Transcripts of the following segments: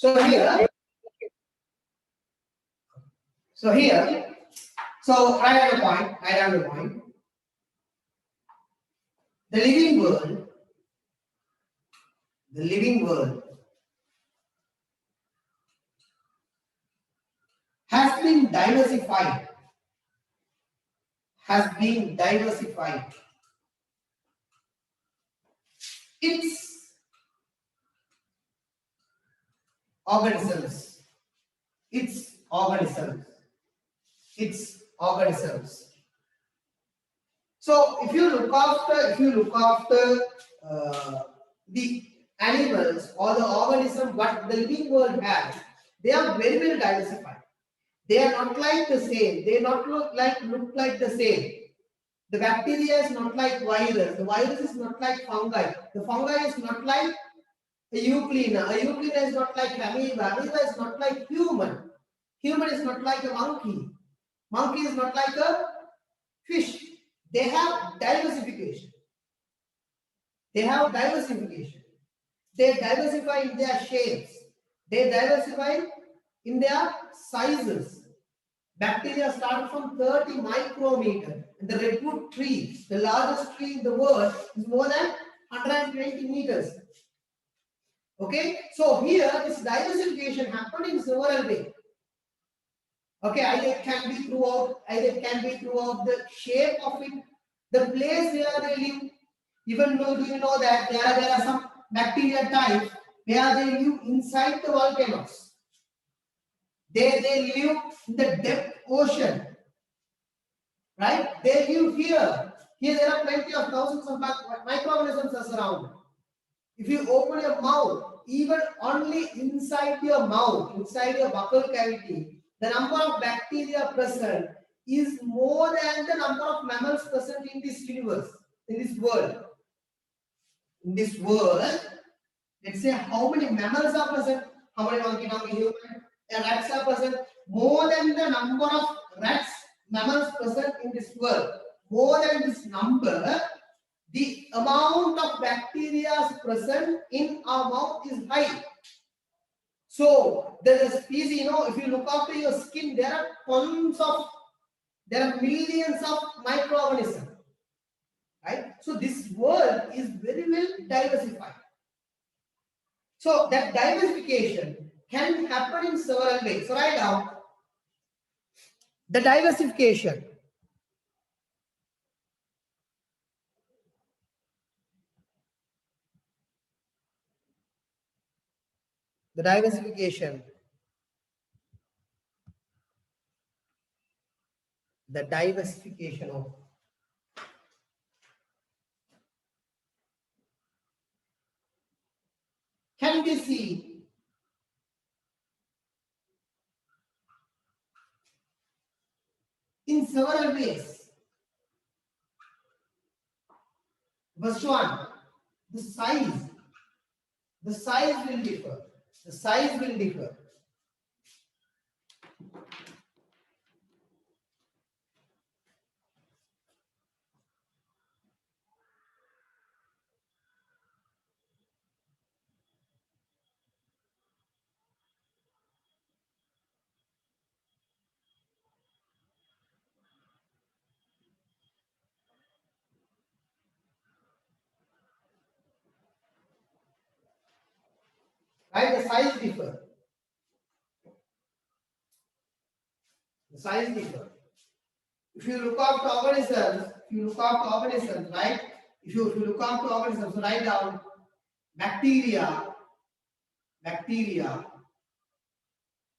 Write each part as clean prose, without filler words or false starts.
So here, write down the point. The living world has been diversified. Its organisms. So if you look after the animals or the organism what the living world has, they are very well diversified. They are not like the same. They not look like the same. The bacteria is not like virus. The virus is not like fungi. The fungi is not like a euglena. A euglena is not like amoeba. Amoeba is not like human. Human is not like a monkey. Monkey is not like a fish. They have diversification. They diversify in their shapes. They diversify in their sizes. Bacteria start from 30 micrometer. And the redwood tree, the largest tree in the world, is more than 120 meters. Okay, so here this diversification happened in several ways. Okay, either it can be throughout the shape of it, the place where they live. Even though do you know that there are some bacteria types where they live inside the volcanoes. They live in the depth ocean. Right? They live here. Here there are plenty of thousands of microorganisms around. If you open your mouth, even only inside your mouth, inside your buccal cavity, the number of bacteria present is more than the number of mammals present in this universe, in this world. In this world, let's say how many mammals are present, how many monkey, human, and rats are present, more than the number of rats, mammals present in this world. More than this number, the amount of bacteria present in our mouth is high. So there is a species, if you look after your skin, there are millions of microorganisms. Right? So this world is very well diversified. So that diversification can happen in several ways. So write down the diversification. The diversification of can be seen in several ways. First one, the size will differ. Right? The size differ. If you look after organisms, right? If you look after organisms, write down bacteria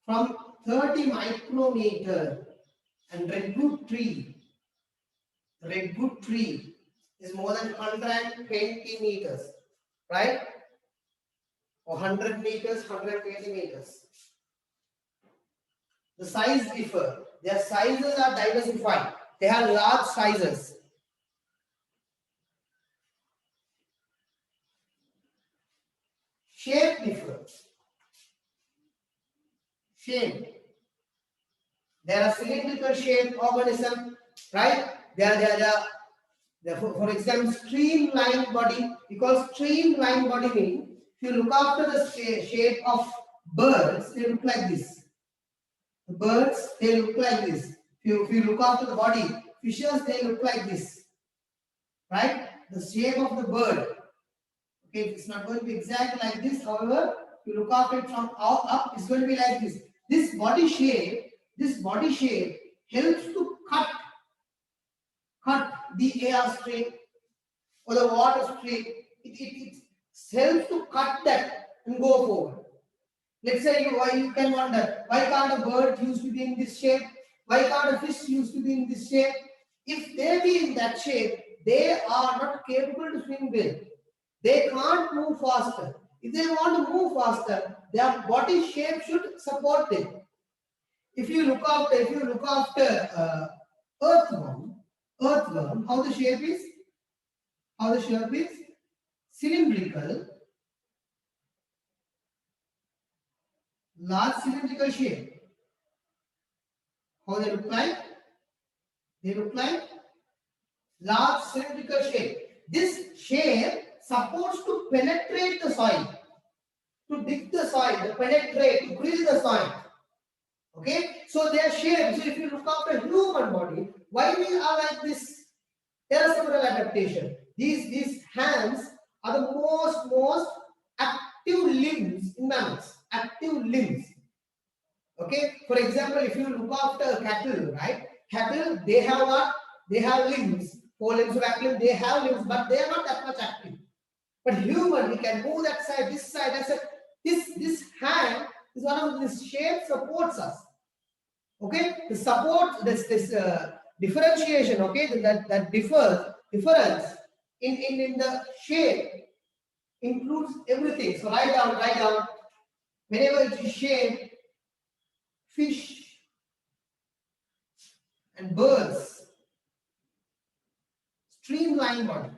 from 30 micrometer, and redwood tree is more than 120 meters, right? Or 100 meters, 120 meters. The size differ. Their sizes are diversified. They have large sizes. Shape differs. Shape. There are cylindrical shape organism, right? For example, streamlined body. Because streamlined body means if you look after the shape of birds, they look like this. The birds, they look like this. If you look after the body, fishes, they look like this. Right? The shape of the bird. Okay, it's not going to be exactly like this. However, if you look after it from up, it's going to be like this. This body shape helps to cut the air stream or the water stream. It helps to cut that and go forward. Let's say you can wonder, why can't a bird used to be in this shape? Why can't a fish used to be in this shape? If they be in that shape, they are not capable to swim well. They can't move faster. If they want to move faster, their body shape should support them. If you look after earthworm, how the shape is? How the shape is? Cylindrical, large cylindrical shape. How they look like? They look like large cylindrical shape. This shape supports to penetrate the soil, to dig the soil, to penetrate, to grill the soil. Okay, so their shape. So if you look after human body, why we are like this? There are several adaptations. These hands are the most active limbs in mammals. Active limbs. Okay, for example, if you look after cattle, right? Cattle, they have what? They have limbs. 4 limbs of active. They have limbs, but they are not that much active. But human, we can move that side, this side. I said, this hand is one of this shape supports us. Okay, the support, this differentiation. Okay, that difference in the shape includes everything. So write down. Whenever it is shape, fish and birds, streamlined body.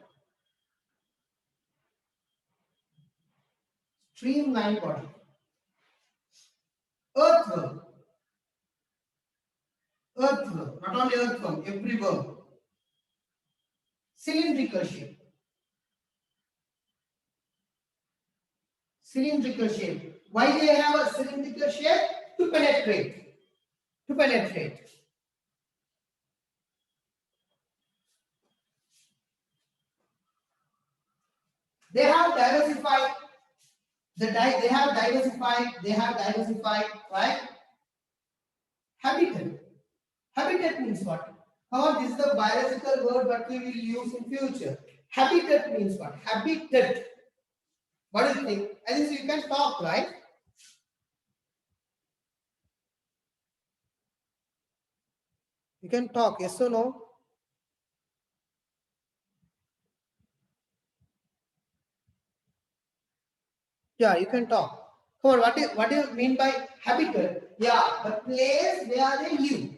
Streamlined body. Earthworm, not only earthworm, every worm. Cylindrical shape. Cylindrical shape. Why they have a cylindrical shape? To penetrate. To penetrate. They have diversified. They have diversified, right? Habitat. Habitat means what? However, this is the biological word that we will use in future. Habitat means what? Habitat. What do you think? I think you can talk, right? You can talk, yes or no? Yeah, you can talk. Come on, what do you mean by habitat? Yeah, the place where they live.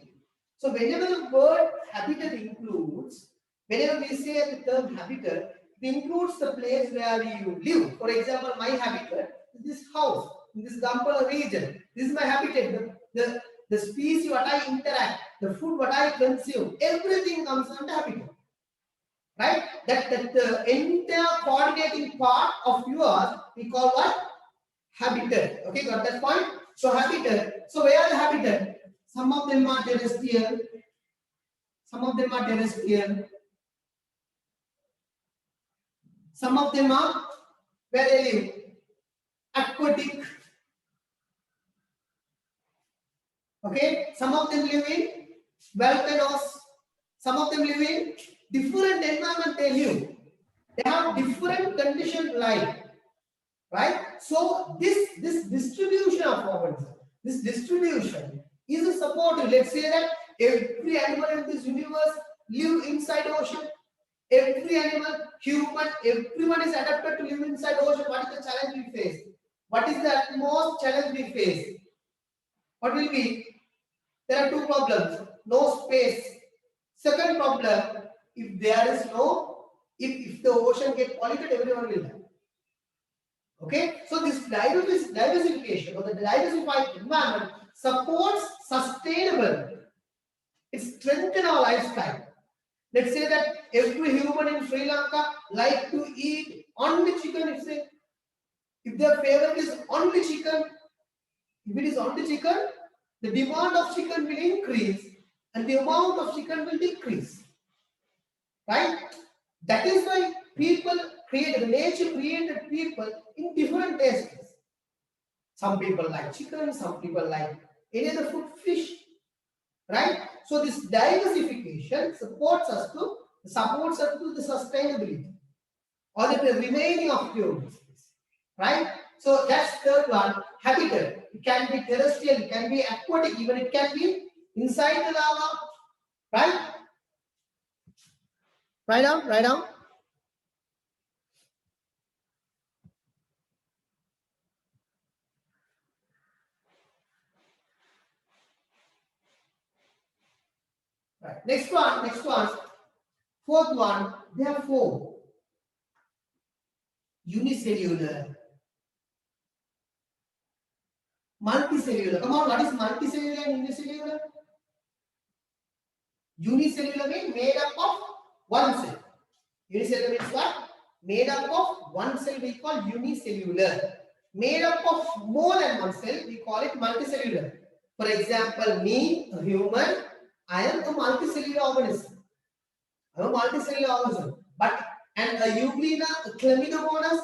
So whenever the word habitat includes, whenever we say the term habitat, it includes the place where you live. For example, my habitat is this house, in this Gampala region. This is my habitat. The species what I interact, the food what I consume, everything comes under habitat. Right? That the entire coordinating part of yours we call what? Habitat. Okay, got that point? So habitat. So where are the habitat? Some of them are terrestrial. Some of them are terrestrial. Some of them are where they live. Aquatic. Okay. Some of them live in volcanoes. Some of them live in different environment they live. They have different conditioned life. Right? So this distribution of organisms, this distribution is a supportive. Let's say that every animal in this universe live inside ocean. Every animal, human, everyone is adapted to live inside ocean. What is the challenge we face? What is the most challenge we face? What will be? There are two problems. No space. Second problem, if there is no, if the ocean get polluted, everyone will die. Okay, so this diversification or the diversified environment supports sustainable. It strengthens our lifestyle. Let's say that every human in Sri Lanka like to eat only chicken. If their favorite is only chicken, If it is only chicken, the demand of chicken will increase and the amount of chicken will decrease. Right? That is why people created, nature created people in different tastes. Some people like chicken, some people like any other food, fish. Right? So this diversification supports us to the sustainability or the remaining of humans. Right? So that's third one, habitat. It can be terrestrial, it can be aquatic, even it can be inside the lava. Right? Write down, write down. Right. Next one. Fourth one, there are four. Unicellular, multicellular. Come on, what is multicellular and unicellular? Unicellular means made up of one cell. Unicellular means what? Made up of one cell, we call unicellular. Made up of more than one cell, we call it multicellular. For example, me, a human, I am a multicellular organism. I am a multicellular organism. And a Euglena, a Chlamydomonas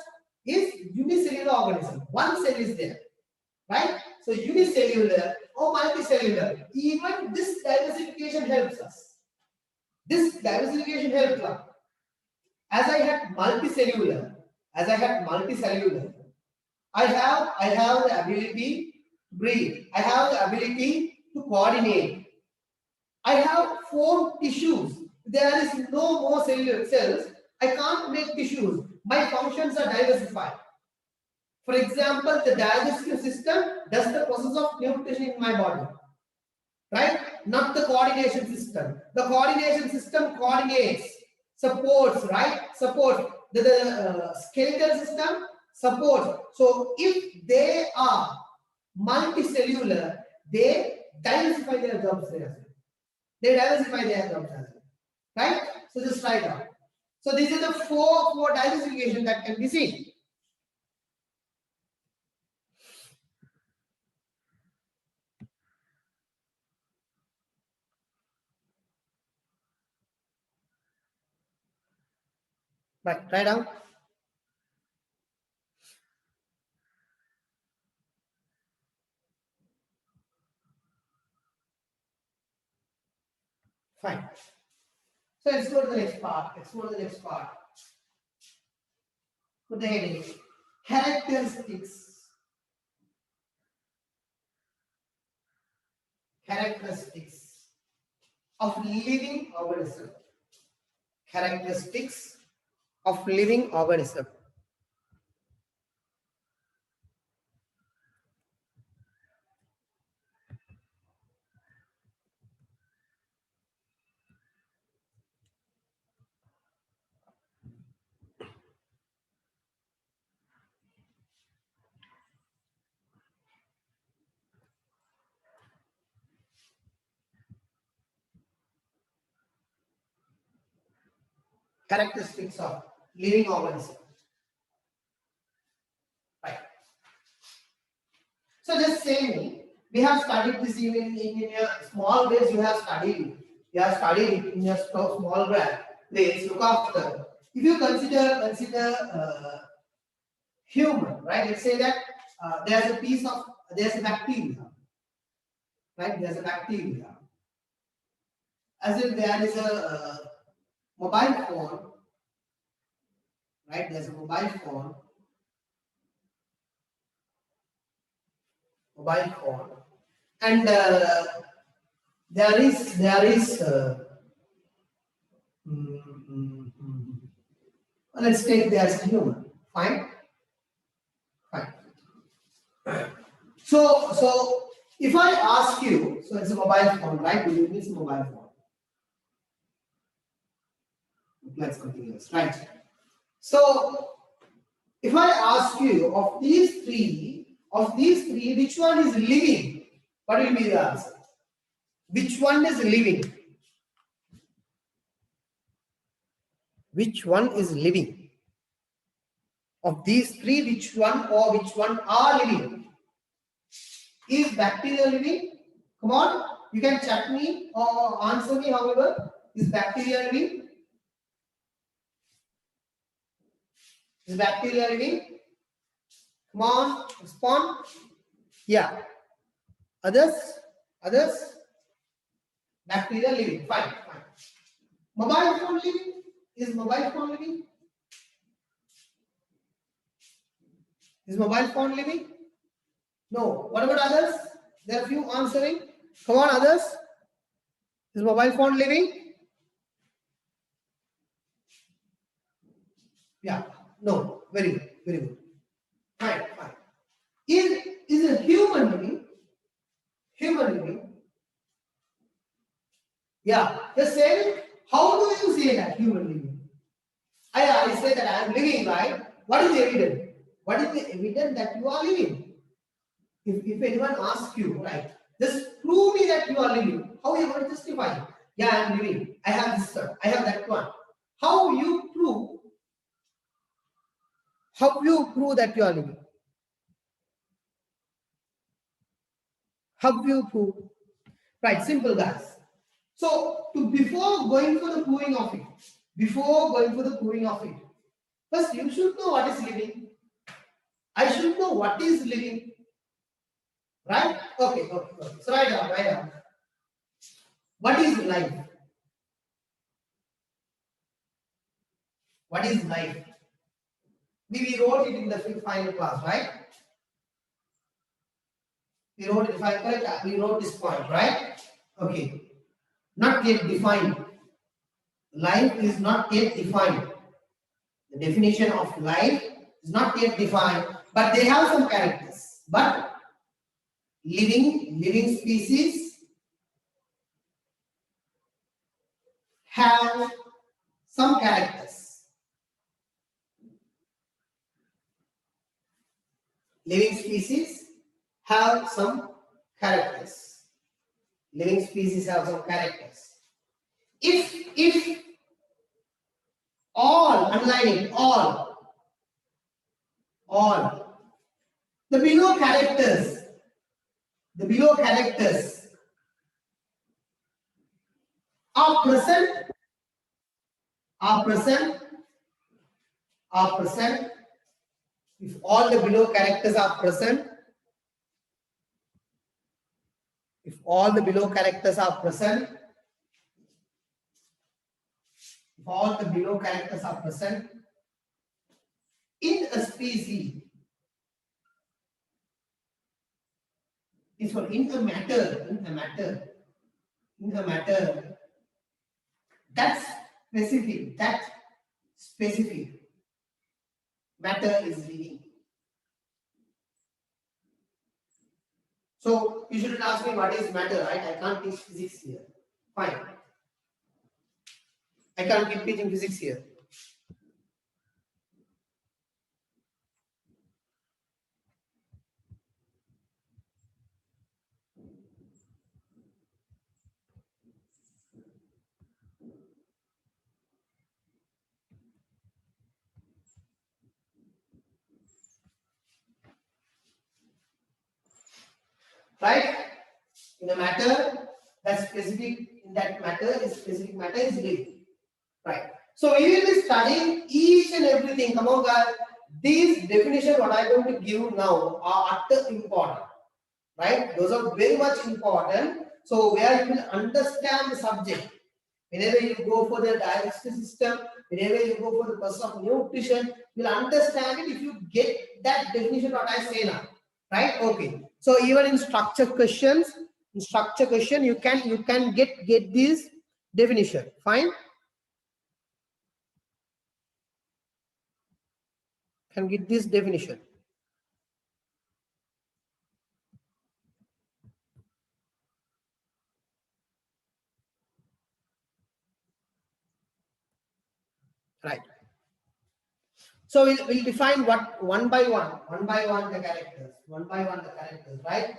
is unicellular organism. One cell is there. Right? So unicellular or multicellular, even this diversification helps us. This diversification helps us. As I had multicellular, I have the ability to breathe. I have the ability to coordinate. I have formed tissues. There is no more cellular cells. I can't make tissues. My functions are diversified. For example, the digestive system does the process of nutrition in my body. Right? Not the coordination system. The coordination system coordinates, supports, right? Supports. The skeletal system supports. So if they are multicellular, they diversify their jobs there. They diversify their jobs as well. Right? So just write down. So these are the four diversification that can be seen. Right, write down. Fine. So let's go to the next part. Put the heading. Characteristics of living organism. Characteristics of living organism. Characteristics of living organism. Right. So just say we have studied this even in your small ways. You have studied it in your small place. Look after. If you consider human, right? Let's say that there's a bacteria, right? There's a bacteria. As if there is a mobile phone, right? There's a mobile phone, and there is let's take there's a human. Fine. So if I ask you, so it's a mobile phone, right? It means mobile phone. Let's continue this, right? So if I ask you of these three, which one is living? What will be the answer? Which one is living? Which one is living? Of these three, which one are living? Is bacteria living? Come on, you can chat me or answer me. However, is bacteria living? Is bacteria living? Come on, respond. Yeah. Others? Others? Bacteria living. Fine, fine. Mobile phone living? Is mobile phone living? Is mobile phone living? No. What about others? There are few answering. Come on, others. Is mobile phone living? Yeah. No. Very good. Very good. Fine. Fine. Is a human living? Human living? Yeah. Just say, how do you say that human living? I say that I am living, right? What is the evidence? What is the evidence that you are living? If anyone asks you, right, just prove me that you are living, how you going to justify it? Yeah, I am living. I have this one. I have that one. How you prove? How you prove that you are living? How you prove? Right, simple guys. So before going for the proving of it, first you should know what is living. I should know what is living. Right? Okay. So write down. What is life? What is life? We wrote it in the final class, right? We wrote it, if I correct, we wrote this point, right? Okay. Not yet defined. Life is not yet defined. The definition of life is not yet defined, but they have some characters. But living species have some characters. Living species have some characters. Living species have some characters. If all, underlining all, the below characters are present, if all the below characters are present, in a species, is for in a matter, that's specific matter is living. So you shouldn't ask me what is matter, right? I can't teach physics here. Fine. I can't keep teaching physics here. Right? In a matter, that specific in that matter is specific matter is living. Right. So we will be studying each and everything. Come on, guys. These definitions what I am going to give now are utter important. Right? Those are very much important. So where you will understand the subject. Whenever you go for the digestive system, whenever you go for the process of nutrition, you will understand it if you get that definition what I say now. Right? Okay. So even in structure questions, you can get this definition. Fine. Can get this definition. Right. So we'll define what one by one the characters, right?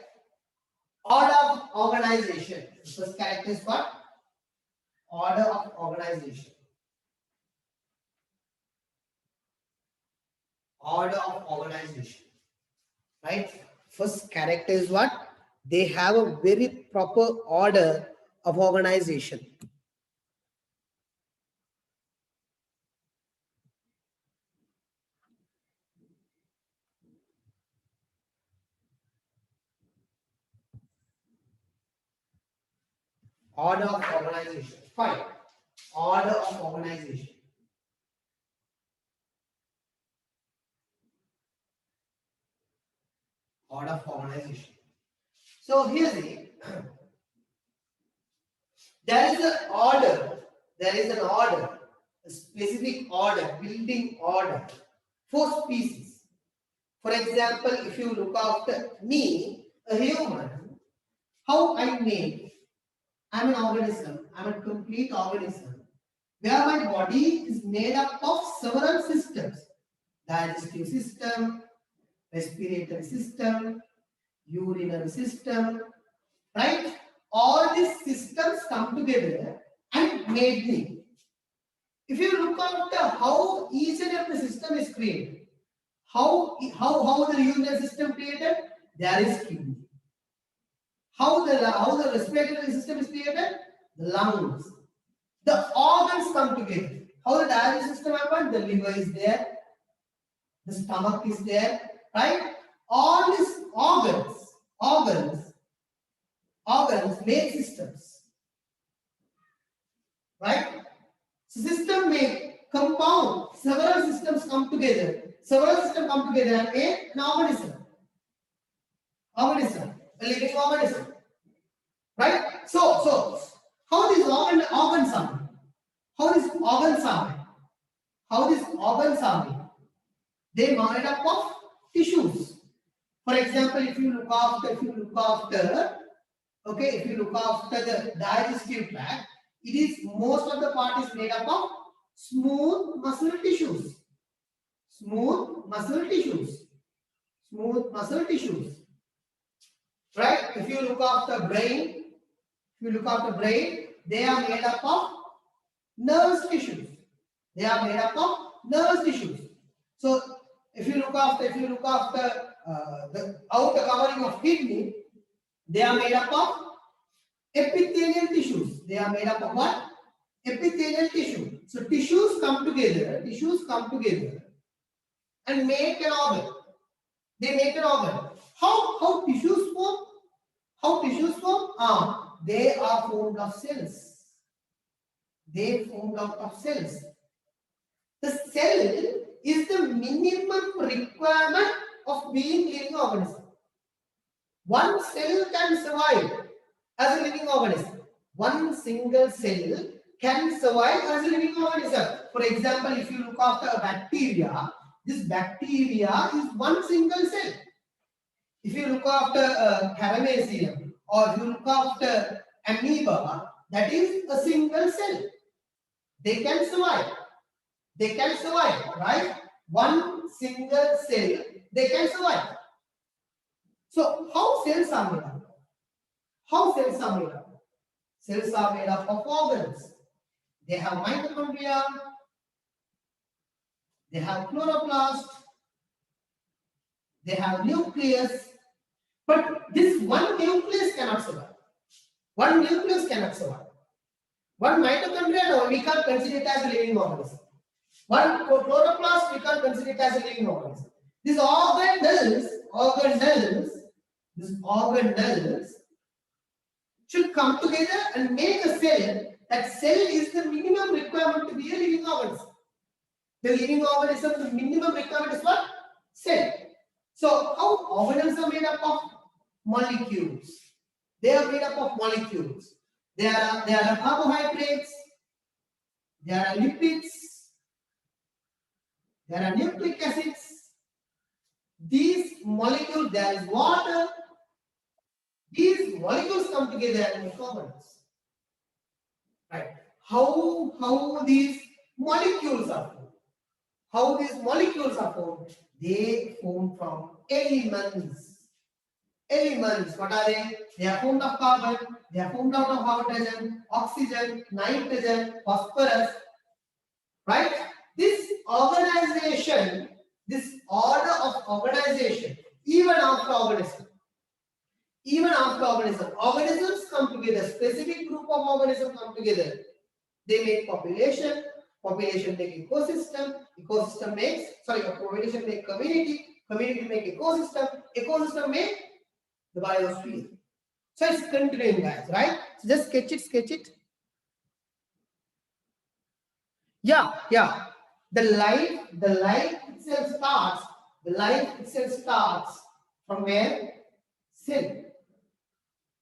Order of organization. The first character is what? Order of organization. Order of organization. Right? First character is what? They have a very proper order of organization. Order of organization. Fine. Order of organization. Order of organization. So here's it. There is an order. There is an order, a specific order, building order for species. For example, if you look after me, a human, how I made, I'm an organism, I'm a complete organism, where my body is made up of several systems. Digestive system, respiratory system, urinary system, right? All these systems come together and made me. If you look at how each and every system is created, how the urinary system created, there is kidney. How the respiratory system is created, the lungs. The organs come together. How the digestive system happens, the liver is there, the stomach is there, right? All these organs make systems, right? So system make compound, several systems come together. Several systems come together and make an organism. Organism, a living organism. Right? So how these organs are made? How these organs are made? How these organs are made? They are made up of tissues. For example, if you look after the digestive tract, it is most of the part is made up of smooth muscle tissues. Smooth muscle tissues. Smooth muscle tissues. Right? If you look after brain, they are made up of nerve tissues. They are made up of nerve tissues. So if you look after the outer covering of kidney, they are made up of epithelial tissues. They are made up of what? Epithelial tissue. So tissues come together and make an organ. They make an organ. How tissues form? They are formed of cells. They formed out of cells. The cell is the minimum requirement of being living organism. One cell can survive as a living organism. One single cell can survive as a living organism. For example, if you look after a bacteria, this bacteria is one single cell. If you look after a paramecium or you look after amoeba, that is a single cell. They can survive. They can survive, right? One single cell, they can survive. So how cells are made up? How cells are made up? Cells are made up of organs. They have mitochondria, they have chloroplast, they have nucleus, but this one nucleus cannot survive. One nucleus cannot survive. One mitochondria, we can't consider it as a living organism. One chloroplast, we can't consider it as a living organism. These organelles should come together and make a cell. That cell is the minimum requirement to be a living organism. The living organism, the minimum requirement is what? Cell. So how organelles are made up of? Molecules. They are made up of molecules. There are carbohydrates, there are lipids, there are nucleic acids. These molecules, there is water. These molecules come together and make organelles. Right? How these molecules are formed? How these molecules are formed? They form from elements. Elements, what are they? They are formed of carbon, they are formed out of hydrogen, oxygen, nitrogen, phosphorus. Right? This organization, this order of organization, even after organism, even after organisms come together, specific group of organisms come together. They make population, population make ecosystem, ecosystem makes, population make community, community make ecosystem, ecosystem make the biosphere. So it's continuing, guys, right? So just sketch it. Yeah. The life itself starts from where? Cell.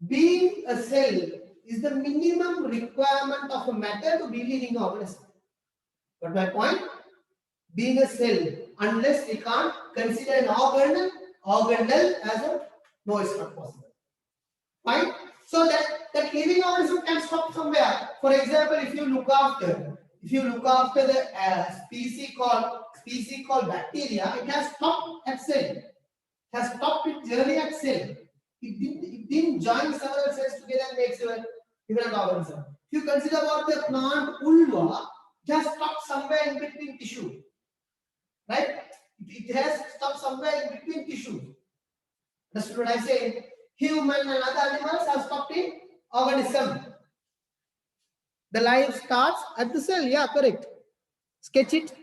Being a cell is the minimum requirement of a matter to be living organism. Got my point? Being a cell, unless we can't consider an organelle as a, no, it's not possible. Fine? So that living organism can stop somewhere. For example, if you look after the species called bacteria, it has stopped at cell. It has stopped its journey at cell. It didn't join several cells together and makes a different organism. If you consider about the plant ulva, it has stopped somewhere in between tissue. Right? It has stopped somewhere in between tissue. That's what I say. Human and other animals have stopped in organism. The life starts at the cell. Yeah, correct. Sketch it.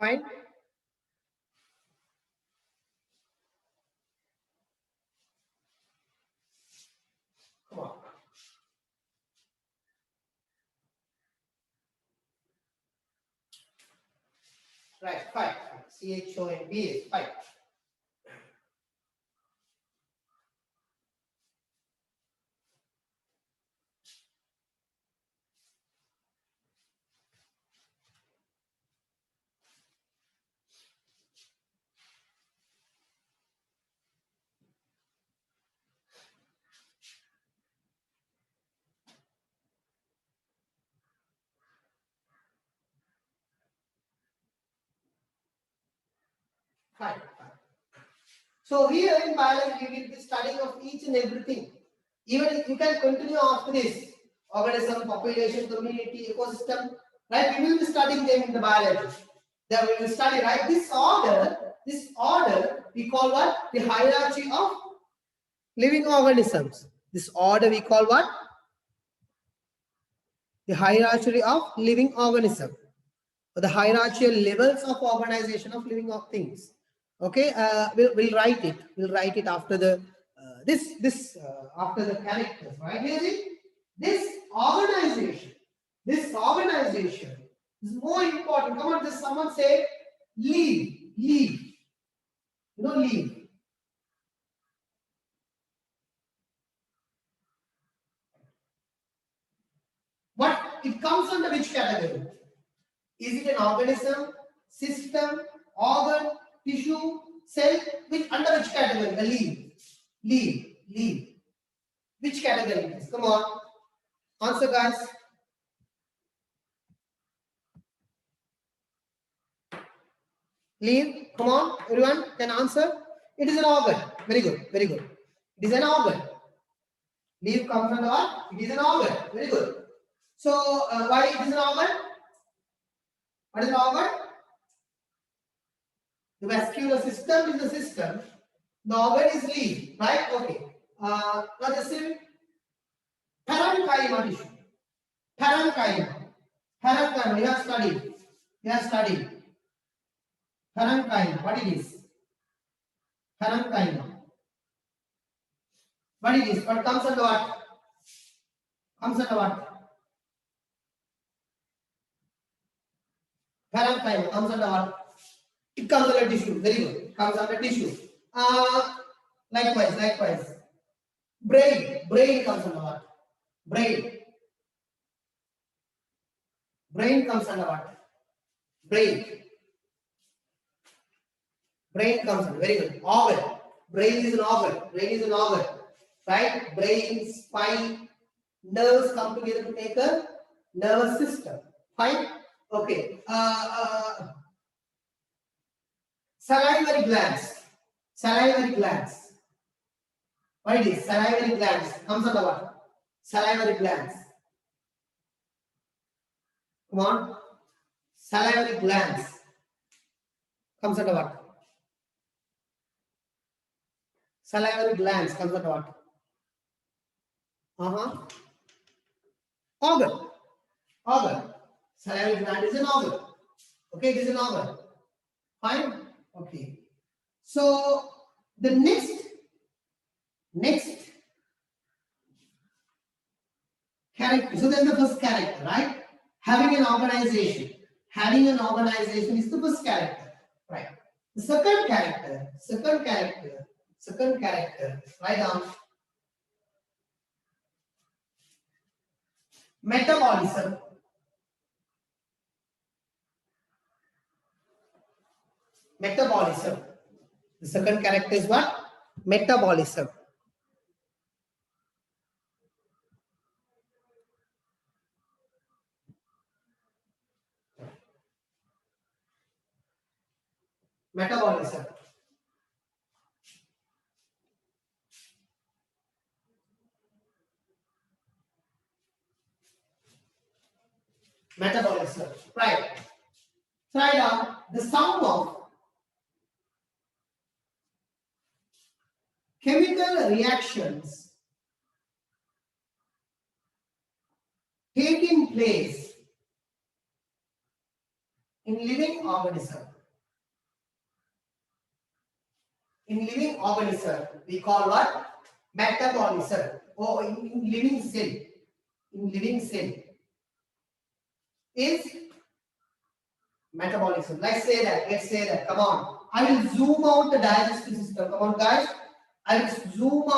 Fine. Come on. Right, fine. CHONB is fine. Fine. So here in biology, we will be studying of each and everything. Even you can continue after this. Organism, population, community, ecosystem. Right? We will be studying them in the biology. Then we will study, right? This order we call what? The hierarchy of living organisms. This order we call what? The hierarchy of living organism, or the hierarchical levels of organization of living things. Okay, we'll write it. We'll write it after the after the characters. Right here, this organization. This organization is more important. Come on, just someone say leave. Leave. You know, leave. What it comes under which category? Is it an organism, system, organ, tissue, cell? Under which category? The leaf. Which category it is? Come on. Answer, guys. Leaf. Come on. Everyone can answer. It is an organ. Very good. Very good. It is an organ. Leaf comes under what? It is an organ. Very good. So, why it is an organ? What is an organ? The vascular system is the system. The organ is leaf, right? Okay. Now just say parenchyma tissue. Parenchyma. Parenchyma. You have studied. Parenchyma. What it is? Parenchyma. What it is? What comes under what? Comes under what? Parenchyma comes under what? It comes under tissue. Very good. It comes under tissue. Likewise. Brain comes under what? Brain comes under what? Brain comes under. Very good. Organ. Brain is an organ. Right? Brain, spine, nerves come together to make a nervous system. Fine? Okay. Salivary glands. What it is? Salivary glands. Comes under what? Salivary glands. Come on. Salivary glands. Comes under what? Salivary glands comes under what? Organ. Salivary gland is an organ. Okay, it is an organ. Fine. Okay. So the next character. So then the first character, right? Having an organization is the first character, right? The second character, write down. Metabolism. The second character is what? Metabolism. Metabolism. Right. Try down the sum of chemical reactions taking place in living organism. In living organism, we call what? Metabolism. Or in living cell. Is metabolism. Let's say that. Come on. I will zoom out the digestive system. Come on, guys. I will zoom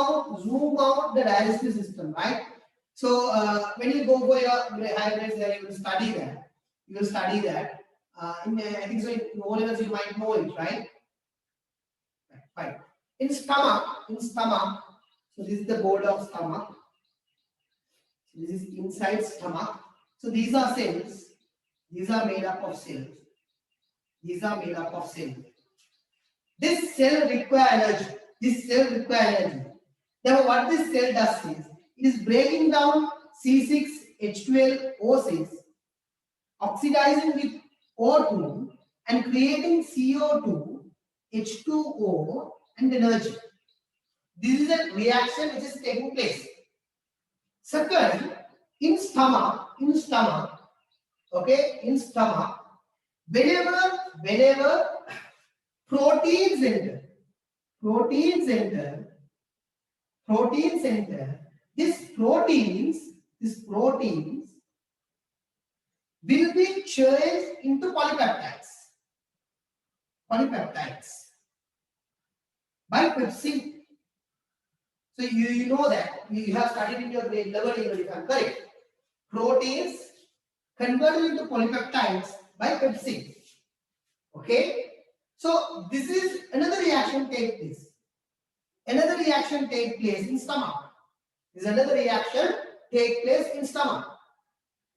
out the digestive system, right? So when you go for your higher grades there, you will study that. I think so in O-levels you might know it, right? Fine. In stomach. So this is the border of stomach. So this is inside stomach. So these are cells. These are made up of cells. This cell require energy. Now what this cell does is, it is breaking down C6H12O6, oxidizing with O2 and creating CO2, H2O and energy. This is a reaction which is taking place. Second, in stomach, okay, in stomach, whenever proteins enter, these proteins will be changed into polypeptides by pepsin. So you know that you have studied in your grade level English, if I'm correct. Proteins converted into polypeptides by pepsin. Okay. So this is another reaction take place. Another reaction take place in stomach. This another reaction take place in stomach.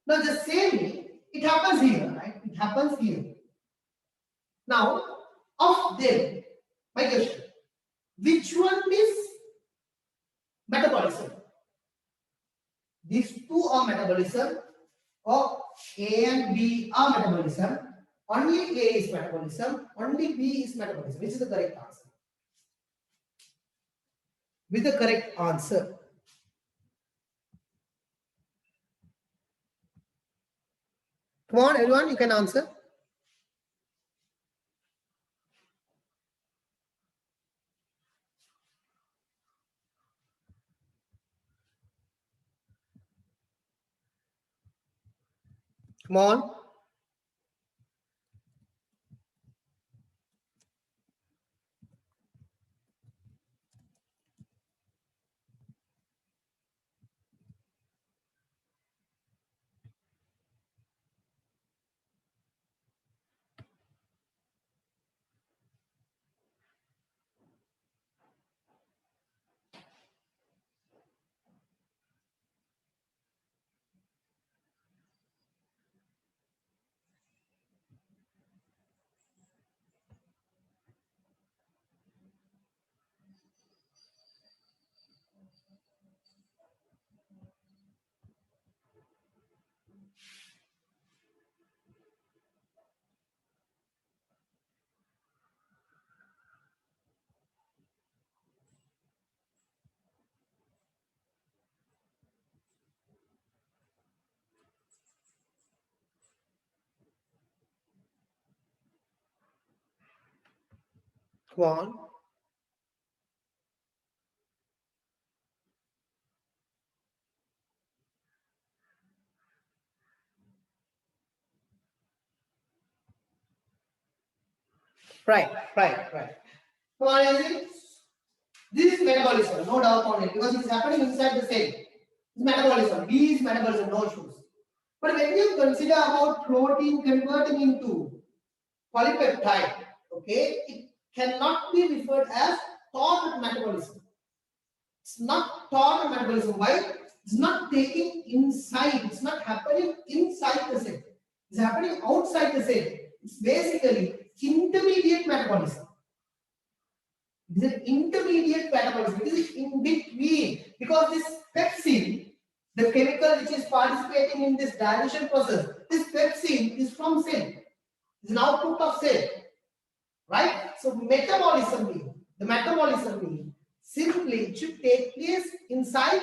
Now the same it happens here, right? It happens here. Now of them, my question: which one is metabolism? These two are metabolism, or A and B are metabolism. Only A is metabolism, only B is metabolism. Which is the correct answer? With the correct answer. Come on, everyone, you can answer. Come on. Come on. Right. Come on, this is metabolism, no doubt on it, because it's happening inside the cell. It's metabolism. B is metabolism, no issues. But when you consider about protein converting into polypeptide, okay, it cannot be referred as thought metabolism. It's not thought metabolism. Why? It's not taking inside. It's not happening inside the cell. It's happening outside the cell. It's basically intermediate metabolism. It is an intermediate metabolism. It is in between, because this pepsin, the chemical which is participating in this digestion process, this pepsin is from cell. It's an output of cell, right? So metabolism means simply it should take place inside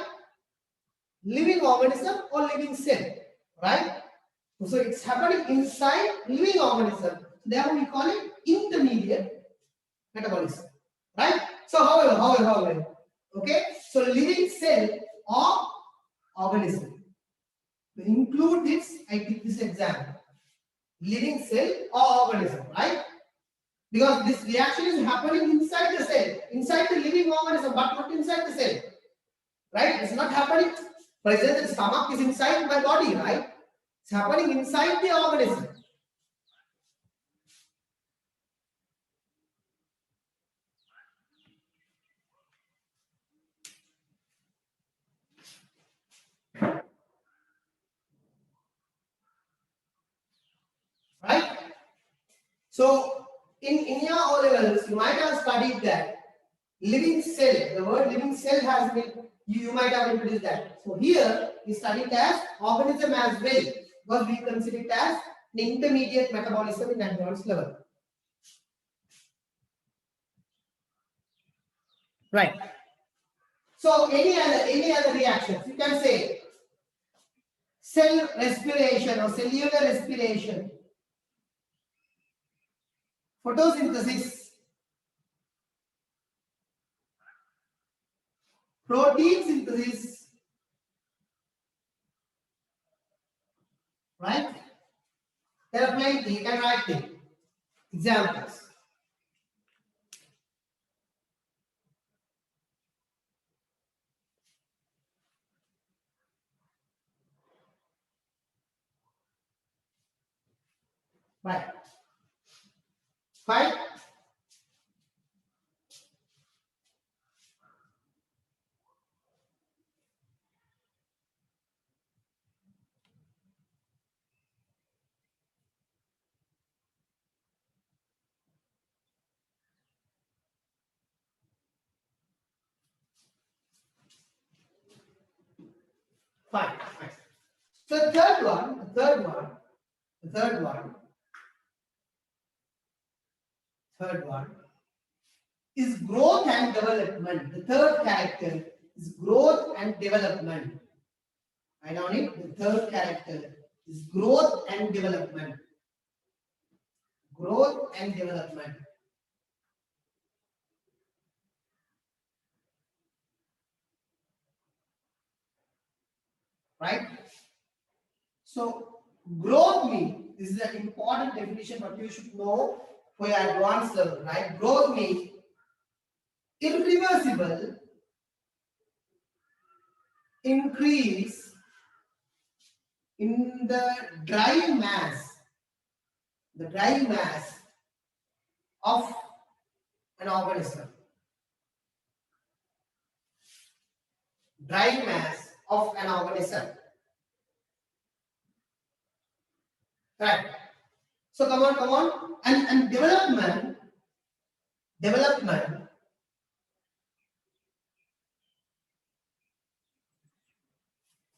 living organism or living cell, right? So it's happening inside living organism. Therefore we call it intermediate metabolism, right? So however, okay, so living cell or organism, to include this, I give this example: living cell or organism, right? Because this reaction is happening inside the cell, inside the living organism, but not inside the cell, right? It's not happening. For example, the stomach is inside my body, right? It's happening inside the organism. Right? So in your O levels, you might have studied that living cell. The word living cell has been, you might have introduced that. So here we studied as organism as well, because we consider it as an intermediate metabolism in advanced level. Right. So any other reactions? You can say cell respiration or cellular respiration, photosynthesis, protein synthesis, right? There are plenty, you can write them. Examples. Right. Fine. Fine. Fine. So the third one is growth and development. The third character is growth and development. I know it. The third character is growth and development. Growth and development. Right? So growth means, this is an important definition, but you should know for your advanced level, right? Growth means irreversible increase in the dry mass of an organism. Dry mass of an organism. Right. So come on. And development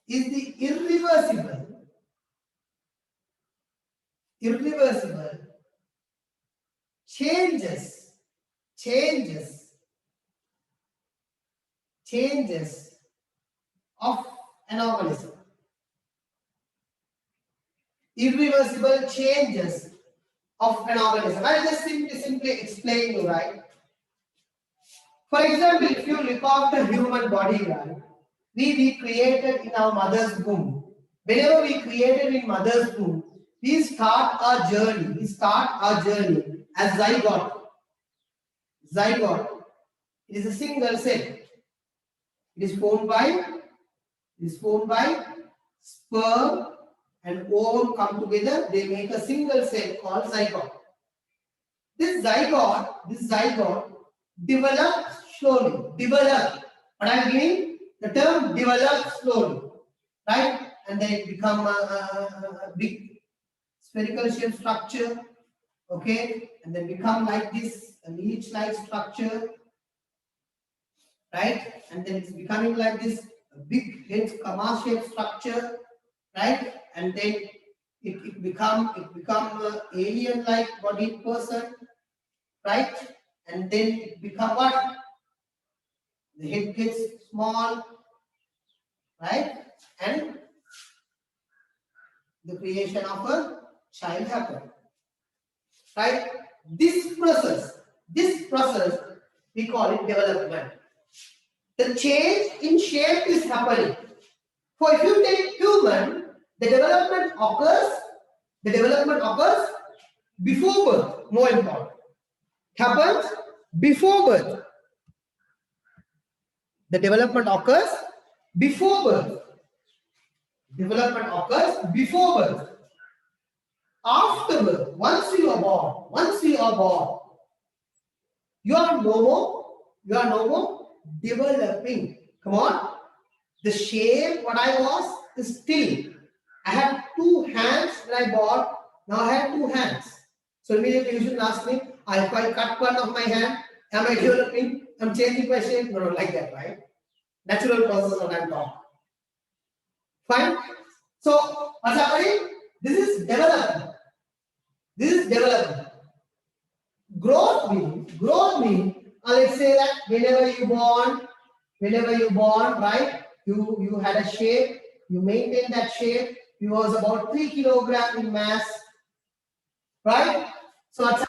is the irreversible changes of an organism. Irreversible changes of an organism. I'll just simply explain you, right? For example, if you look after human body, right? We created in our mother's womb. Whenever we created in mother's womb, we start our journey as zygote. Zygote. It is a single cell. It is formed by sperm and ovum come together. They make a single cell called zygote. This zygote develops slowly. But I'm giving the term develop slowly, right? And then it become a big spherical shape structure, okay? And then become like this, a leech-like structure, right? And then it's becoming like this, a big head comma shape structure, right? And then it become a alien-like bodied person, right? And then it become what? The head gets small, right? And the creation of a child happens, right? This process we call it development. The change in shape is happening. For if you take human, the development occurs before birth. More important, happens before birth. The development occurs before birth. After birth, once you are born, you are no more developing. Come on. The shape what I was is still. I had 2 hands when I born. Now I have 2 hands. So immediately you should ask me, if I cut one of my hand, am I developing? I'm changing my shape? No, like that, right? Natural process what I'm talking. Fine. So what's happening? This is development. Growth means, let's say that whenever you born, right? You had a shape, you maintain that shape, he was about 3 kilograms in mass, right? So what's happening?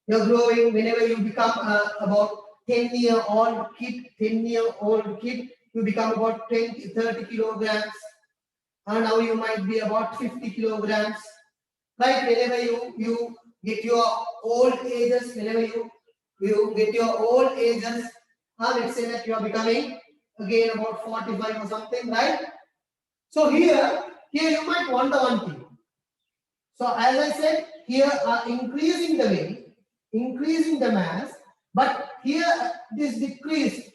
You're growing. Whenever you become about 10-year-old kid, 10-year-old kid, you become about 20, 30 kilograms. And now you might be about 50 kilograms. Right? Whenever you get your old ages, whenever you get your old ages, let's say that you are becoming again about 45 or something, right? So here you might wonder one thing. So as I said, here increasing the weight, increasing the mass, but here this decreased.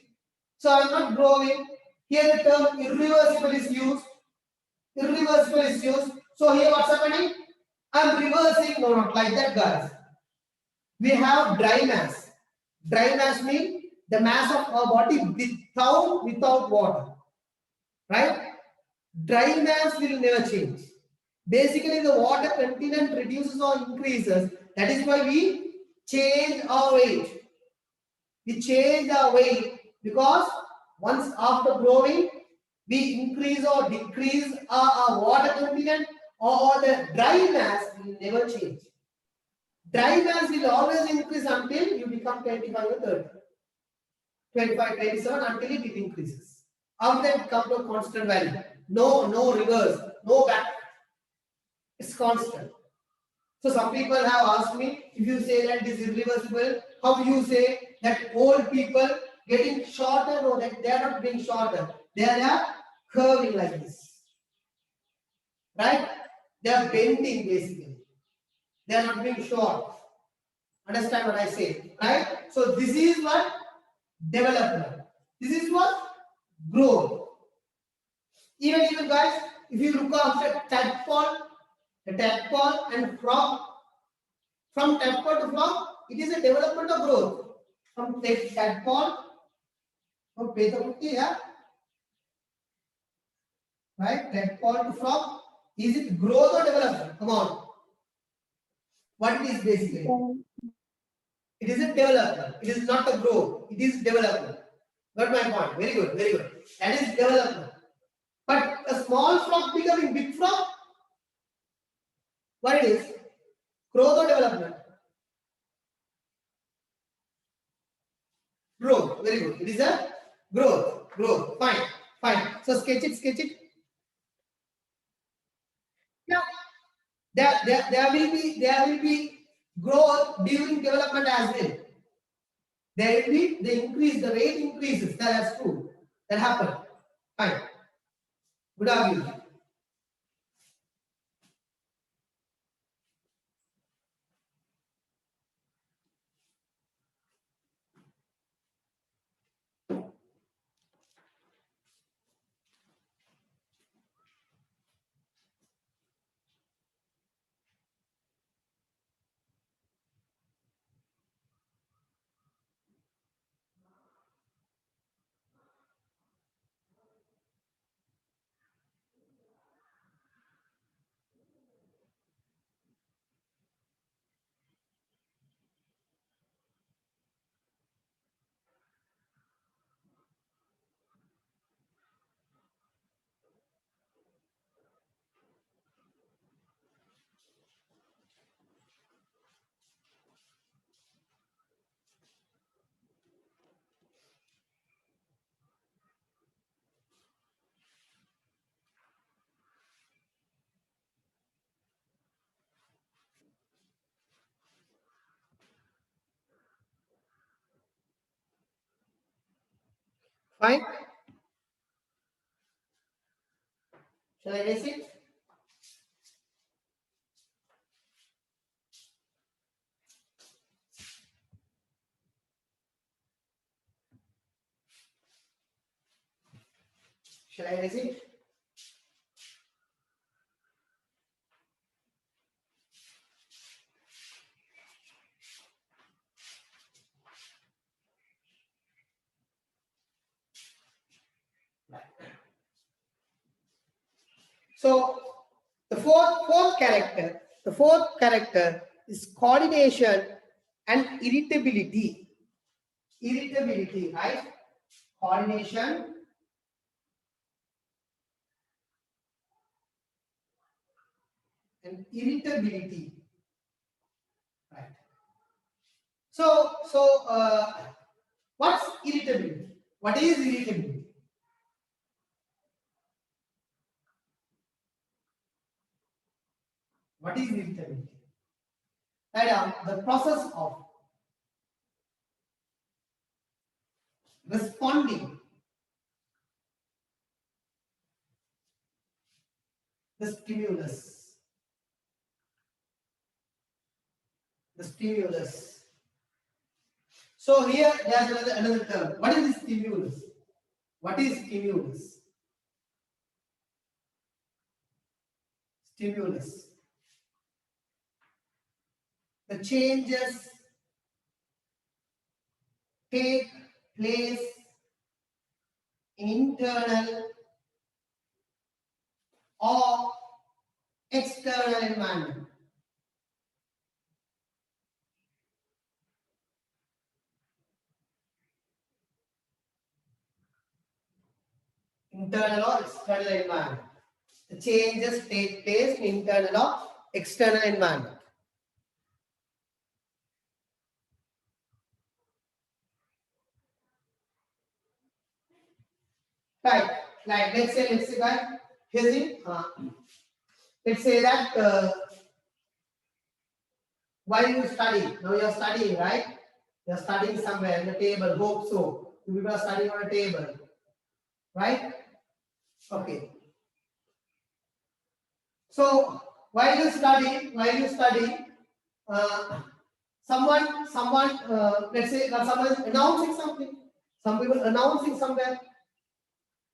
So I'm not growing. Here the term irreversible is used. Irreversible is used. So here what's happening? I'm reversing. No, not like that, guys. We have dry mass. Dry mass means the mass of our body without water. Right? Dry mass will never change. Basically, the water content reduces or increases. That is why we change our weight. We change our weight because once after growing, we increase or decrease our water content, or the dry mass will never change. Dry mass will always increase until you become 25 or 30. 25, 27 until it increases. After that, it comes to a constant value. No reverse, no back. It's constant. So some people have asked me, if you say that it is irreversible, how you say that old people getting shorter? No, that they are not being shorter. They are curving like this. Right? They are bending basically. They are not being short. Understand what I say? Right? So this is what development. This is what growth. Even guys, if you look after tadpole, the tadpole and frog, from tadpole to frog, it is a development of growth. From tadpole, from Petaputti, yeah, right? Tadpole to frog, is it growth or development? Come on. What it is basically? It is a development. It is not a growth. It is development. Got my point? Very good, very good. That is development. But a small frog becoming big frog, what it is? Growth or development? Growth. Very good. It is a growth. Growth. Fine. Fine. So sketch it. Sketch it. Yeah. There will be growth during development as well. There will be the increase. The rate increases. That's true. That happened. Fine. Good argument. Fine. Shall I erase it? Shall I erase it? So the fourth character is coordination and irritability. Irritability, right? Coordination and irritability. Right. What's irritability? What is irritability? What is irritability? Right, the process of responding the stimulus. The stimulus. So here there's another term. What is the stimulus? What is stimulus? Stimulus. The changes take place in internal or external environment. Internal or external environment. The changes take place in internal or external environment. Right. Like let's say guys, here's it. Let's say that while you study, now you're studying, right? You're studying somewhere in the table, hope so. You people are studying on a table, right? Okay. So while you study, someone, let's say someone is announcing something. Some people announcing somewhere.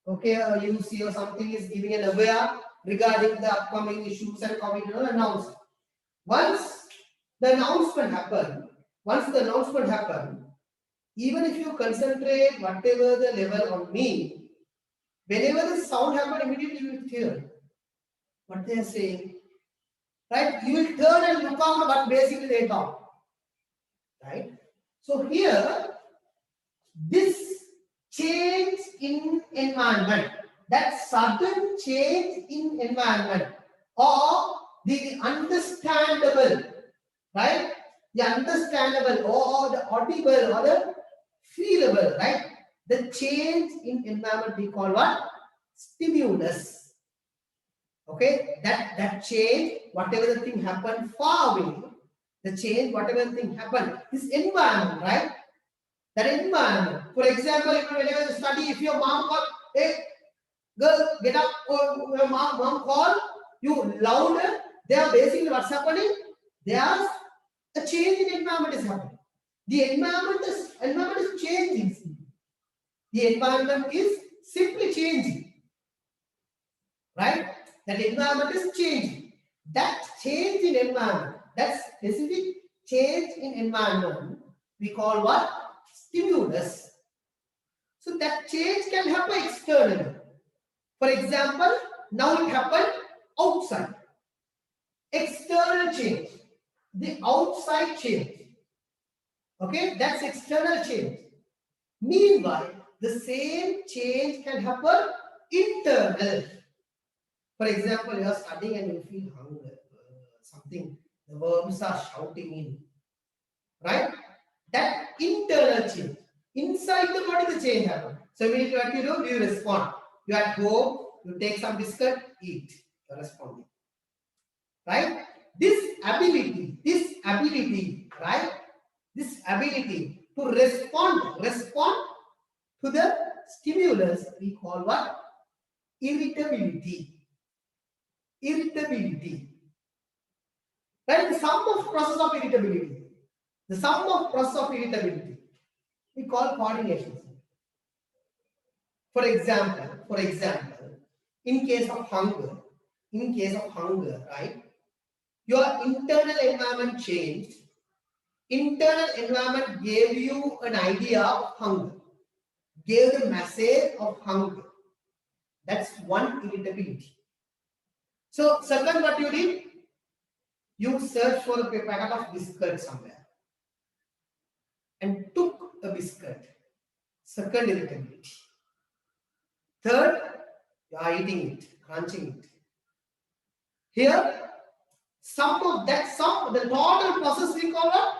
Okay, you see or something is giving an aware regarding the upcoming issues and coming to announce. Once the announcement happen, even if you concentrate whatever the level on me, whenever the sound happen, immediately you will hear what they are saying. Right? You will turn and look out what basically they talk. Right? So here, this change in environment, that sudden change in environment, or the understandable, right? The understandable or the audible or the feelable, right? The change in environment we call what? Stimulus. Okay, that change, whatever the thing happened far away, the change, whatever the thing happened, this environment, right? That environment. For example, if whenever you study, if your mom call, hey, girl, get up, or your mom call you louder, they are basically what's happening? There's a change in environment is happening. The environment is changing. The environment is simply changing. Right? That environment is changing. That change in environment, that specific change in environment, we call what? Stimulus. So that change can happen externally. For example, now it happened outside. External change. The outside change. Okay, that's external change. Meanwhile, the same change can happen internal. For example, you are studying and you feel hunger, something, the worms are shouting in, right? That internal change. Inside the body, the change happens. So immediately what you do, you respond. You are at home, you take some biscuit, eat. You are responding. Right? This ability, right? This ability to respond to the stimulus, we call what? Irritability. Irritability. Right? The sum of process of irritability. The sum of process of irritability, we call coordination. For example, in case of hunger, right? Your internal environment changed. Internal environment gave you an idea of hunger, gave the message of hunger. That's one irritability. So, second, what you did? You searched for a packet of biscuit somewhere and took a biscuit. Second irritability. Third, you are eating it, crunching it. Here, Sum of that sum, the total process we call what?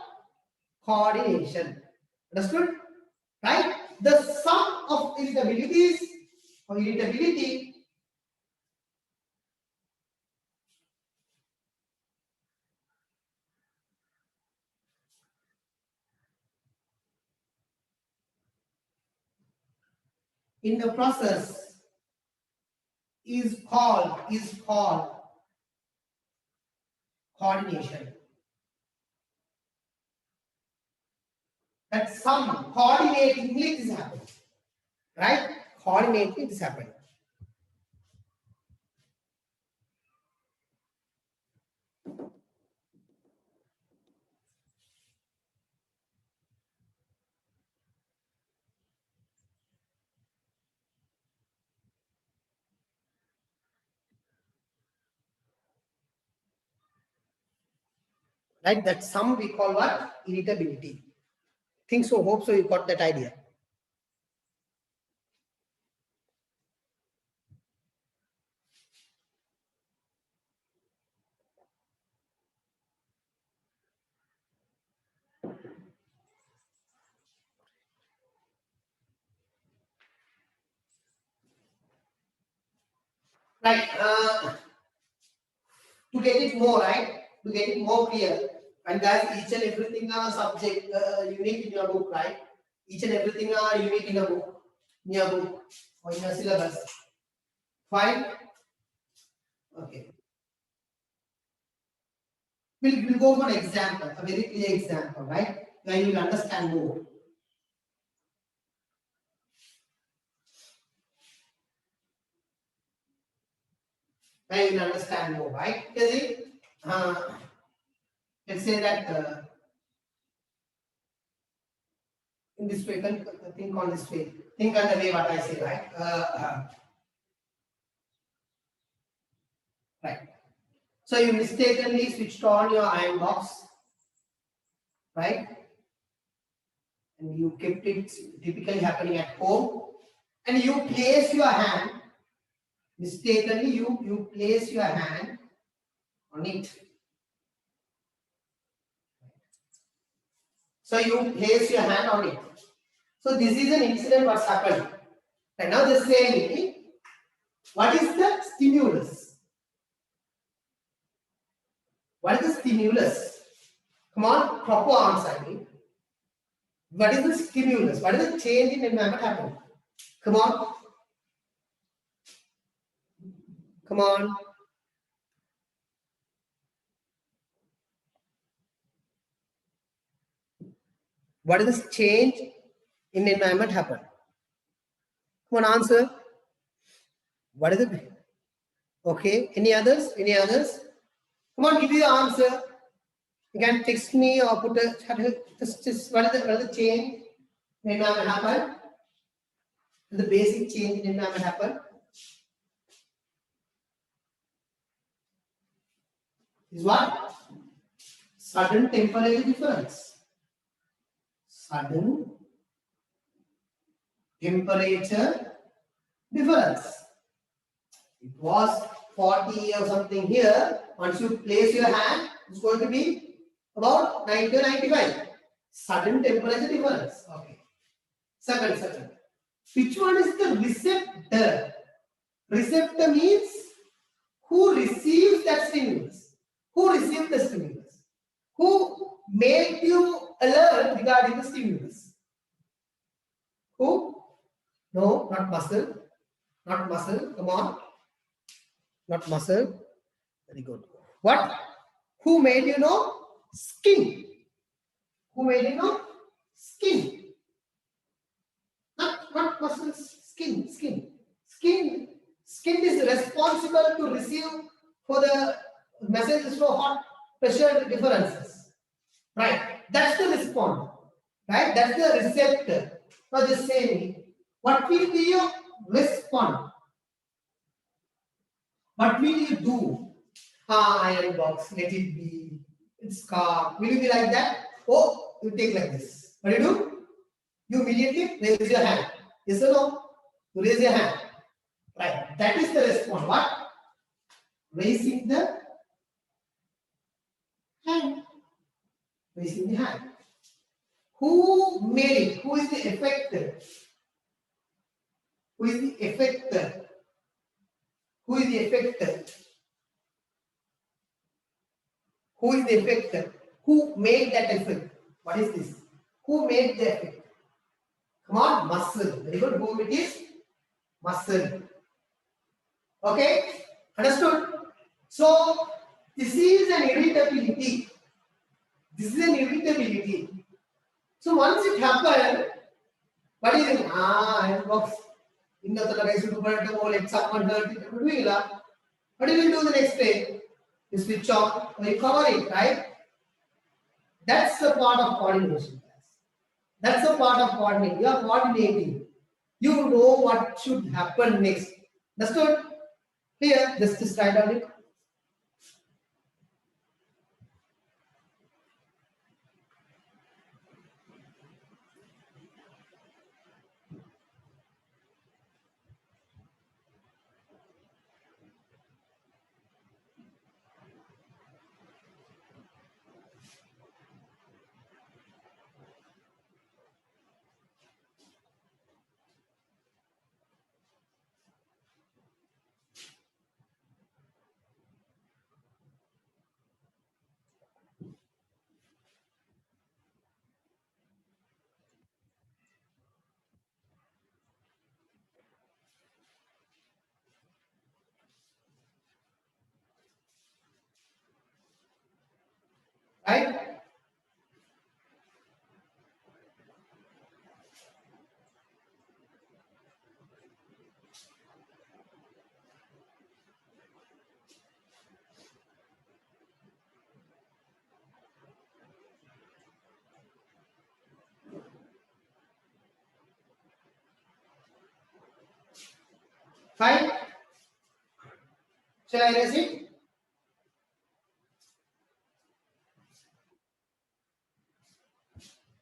Coordination. Understood? Right? The sum of irritabilities or irritability in the process is called coordination. That sum coordinatingly this happens. Right? Coordinating this happens. Right? That sum we call what? Irritability. Think so, hope so you got that idea. Right. To get it more right, to get it more clear, and guys, each and everything are subject unique in your book, right? Each and everything are unique in a book, in your book or in your syllabus. Fine. Okay. We'll go for an example, a very clear example, right? Where you will understand more. Where you will understand more, right? Let's say that in this way, think on this way. Think on the way what I say, right? Right. So you mistakenly switched on your iron box, right? And you kept it typically happening at home, and you place your hand mistakenly. You place your hand on it. So you place your hand on it. So this is an incident what's happened. And now just say me, what is the stimulus? What is the stimulus? Come on, proper answer me. What is the stimulus? What is the change in environment happening? Come on. Come on. What is the change in environment happen? Come on, answer. What is it? Okay. Any others? Any others? Come on, give you the answer. You can text me or put a just what is the change in environment happen? The basic change in environment happen is what? Sudden temperature difference. Sudden temperature difference. It was 40 or something here. Once you place your hand, it's going to be about 90 or 95. Sudden temperature difference. Okay. Second. Which one is the receptor? Receptor means who receives that stimulus? Who received the stimulus? Who made you alert regarding the stimulus? Who? No, not muscle. Not muscle. Come on. Not muscle. Very good. What? Who made you know? Skin. Who made you know? Skin. Not muscles. Skin. Skin is responsible to receive for the messages for hot pressure differences. Right. That's the response. Right. That's the receptor. Now just say me, what will be your response? What will you do? Iron box, let it be. It's calm. Will you be like that? Oh, you take like this. What do you do? You immediately raise your hand. Yes or no? You raise your hand. Right. That is the response. What? Raising the placing the hand. Who made it? Who is the effector? Who is the effector? Who is the effector? Who is the effector? Who made that effect? What is this? Who made the effect? Come on, muscle. Very good. Who it is? Muscle. Okay? Understood? So, this is an irritability. This is an irritability. So, once it happens, what is it? It works. In the guys who let someone hurt it. What do you do the next day? You switch off or you cover it, right? That's the part of coordination. That's a part of coordinating. You are coordinating. You know what should happen next. Understood? Here, just write on it. Right? Fine? Shall I erase it?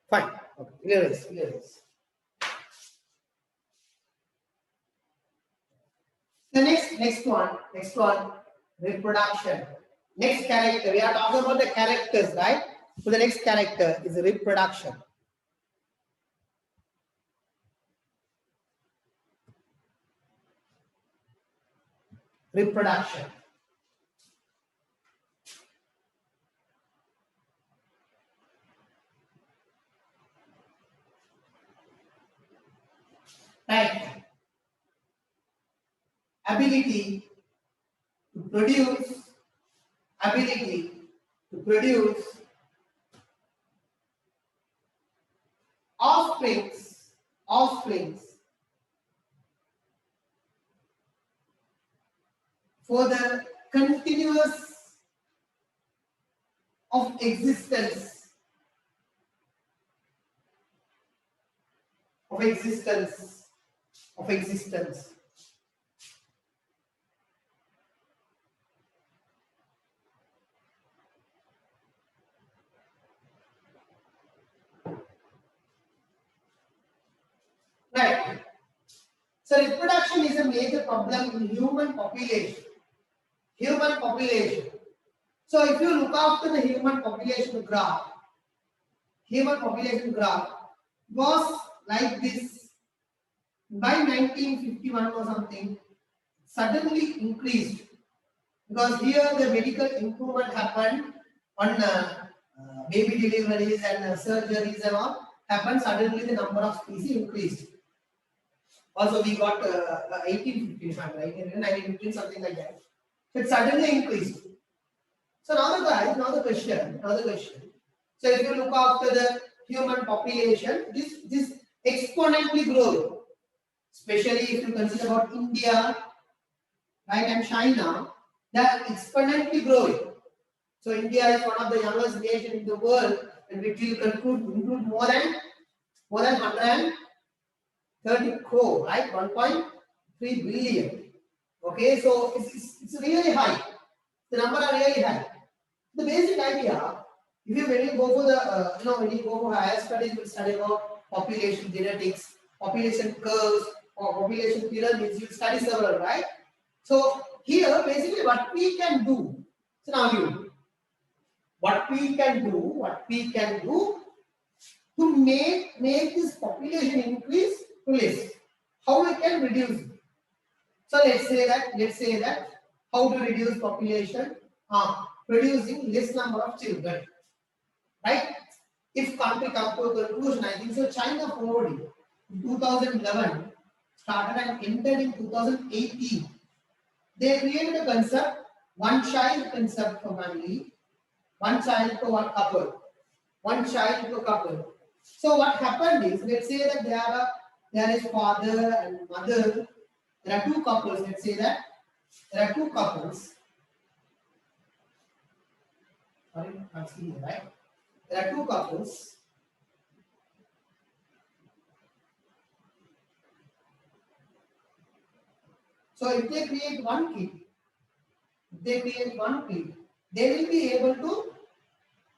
Fine. Okay. Erase. The next one, reproduction. Next character. We are talking about the characters, right? So the next character is reproduction. Reproduction. Right. Ability to produce offsprings for the continuous of existence. Right. So reproduction is a major problem in human population. So if you look after the human population graph was like this. By 1951 or something, suddenly increased because here the medical improvement happened on baby deliveries and surgeries and all happened. Suddenly the number of species increased. Also we got 1850, if I'm right, 1915, something like that. So it suddenly increased. So now the question. So if you look after the human population, this exponentially growing. Especially if you consider about India, right, and China, they are exponentially growing. So India is one of the youngest nations in the world, and it will include more than 130 crore, right? 1.3 billion. Okay, so it's really high. The number are really high. The basic idea, when you go for the when you go for higher studies, you will study about population genetics, population curves, or population pyramids. You study several, right? So here, basically, what we can do. So now you what we can do to make this population increase to less. How we can reduce it? So let's say that how to reduce population? Producing less number of children, right? If country come to a conclusion, I think so. China forwarded in 2011 started and ended in 2018. They created a concept, one child concept for family, one child to one couple, one child to couple. So what happened is, let's say that there is father and mother. There are two couples. Let's say that there are two couples. Sorry, I'm seeing it, right? There are two couples. So if they create one kid, they will be able to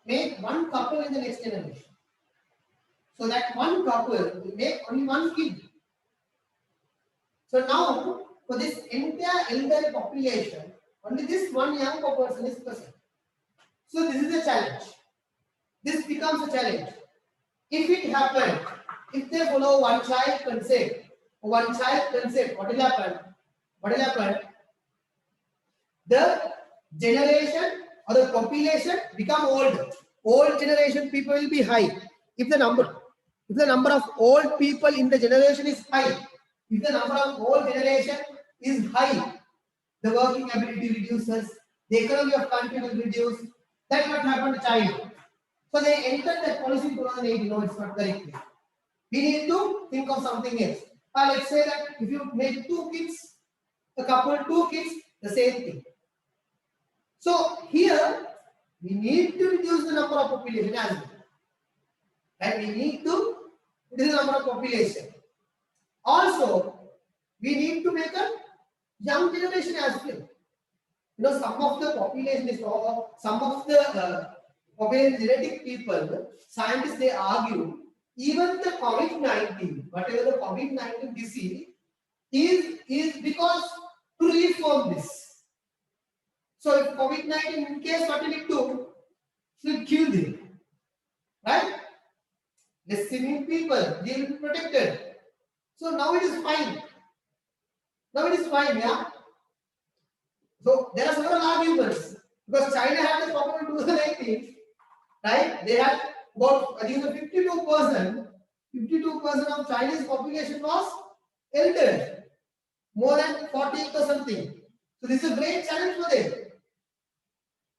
make one couple in the next generation. So that one couple will make only one kid. So now, for this entire elderly population, only this one young person is present. So this is a challenge. This becomes a challenge. If it happens, if they follow one child concept, what will happen? What will happen? The generation or the population become old. Old generation people will be high. If the number of old people in the generation is high, if the number of old generation is high, the working ability reduces, the economy of country will reduce. That's what happened to China. So they entered that policy in 2018. No, it's not correct. We need to think of something else. Let's say that if you make two kids, a couple, two kids, the same thing. So here we need to reduce the number of population as well. Right? We need to reduce the number of population. Also, we need to make a young generation as well. You know, some of the population is some of the population genetic people, scientists they argue, even the COVID-19, whatever the COVID-19 disease is because to reform this. So if COVID-19 in case what will it do? It will kill them. Right? Listening people, they will be protected. So now it is fine. Yeah. So there are several arguments because China had the problem in 2018, right? They had about I think 52% of Chinese population was elder, more than 40 or something. So this is a great challenge for them.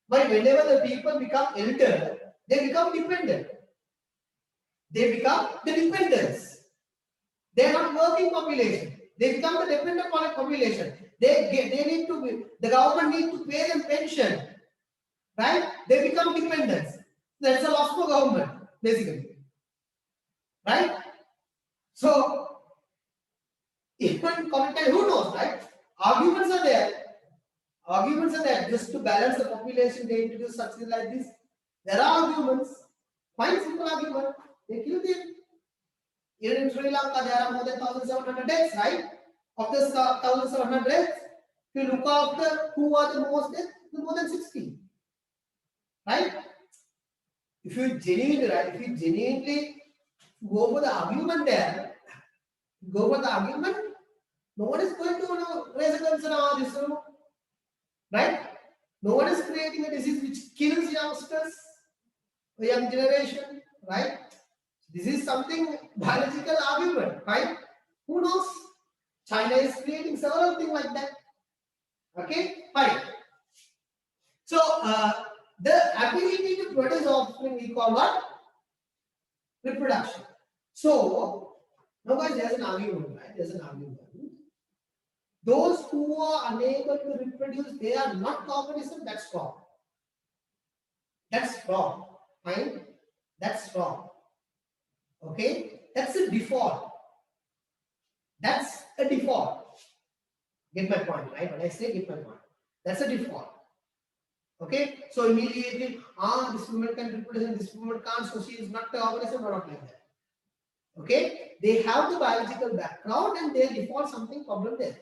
But whenever the people become elder, they become dependent. They become the dependents. They are not working population. They become the dependent population. They need to be, the government needs to pay them pension. Right? They become dependents. That's a loss for government, basically. Right? So, even comment, who knows, right? Arguments are there. Just to balance the population, they introduce something like this. There are arguments. Quite simple argument. They kill them. Even in Sri Lanka, there are more than 1,700 deaths, right? Of the 1,700 deaths, if you look after who are the most deaths, more than 60. Right? If you genuinely go for the argument there, no one is going to raise a concern on this, right? No one is creating a disease which kills youngsters, the young generation, right? This is something biological argument, right? Who knows? China is creating several things like that. Okay, fine. So the ability to produce offspring we call what? Reproduction. So now guys, there's an argument, right? There's an argument. Those who are unable to reproduce, they are not organism. That's wrong. That's wrong. Fine. That's wrong. Okay, that's a default. That's a default. Get my point, right? When I say get my point, that's a default. Okay, so immediately, this woman can reproduce and this woman can't, so she is not the organism or not like that. Okay, they have the biological background and they default something problem there.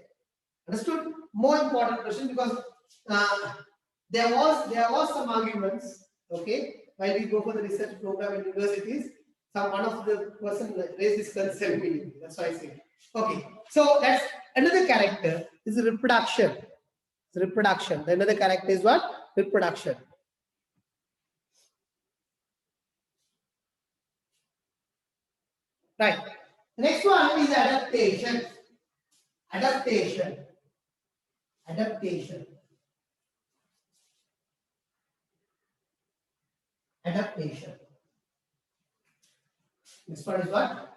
Understood? More important question because there was some arguments Okay, while we go for the research program in universities, one of the person raised this concern meeting. That's why I say. Okay, so that's another character is reproduction. Reproduction. The another character is what? Reproduction. Right. Next one is adaptation. Adaptation. Adaptation. Adaptation. Next one is what?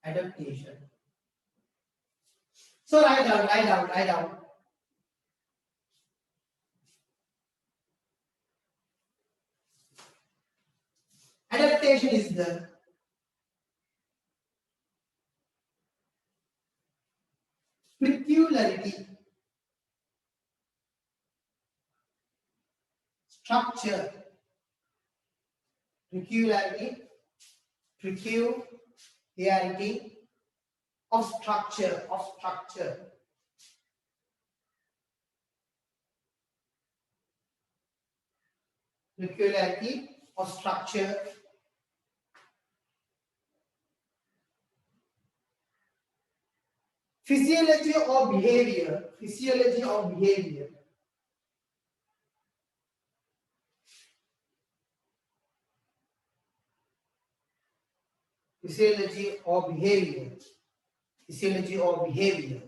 Adaptation. So write down. Adaptation is the peculiarity, structure, peculiarity of structure, peculiarity of structure, physiology or behavior, physiology or behavior, physiology or behavior, physiology or behavior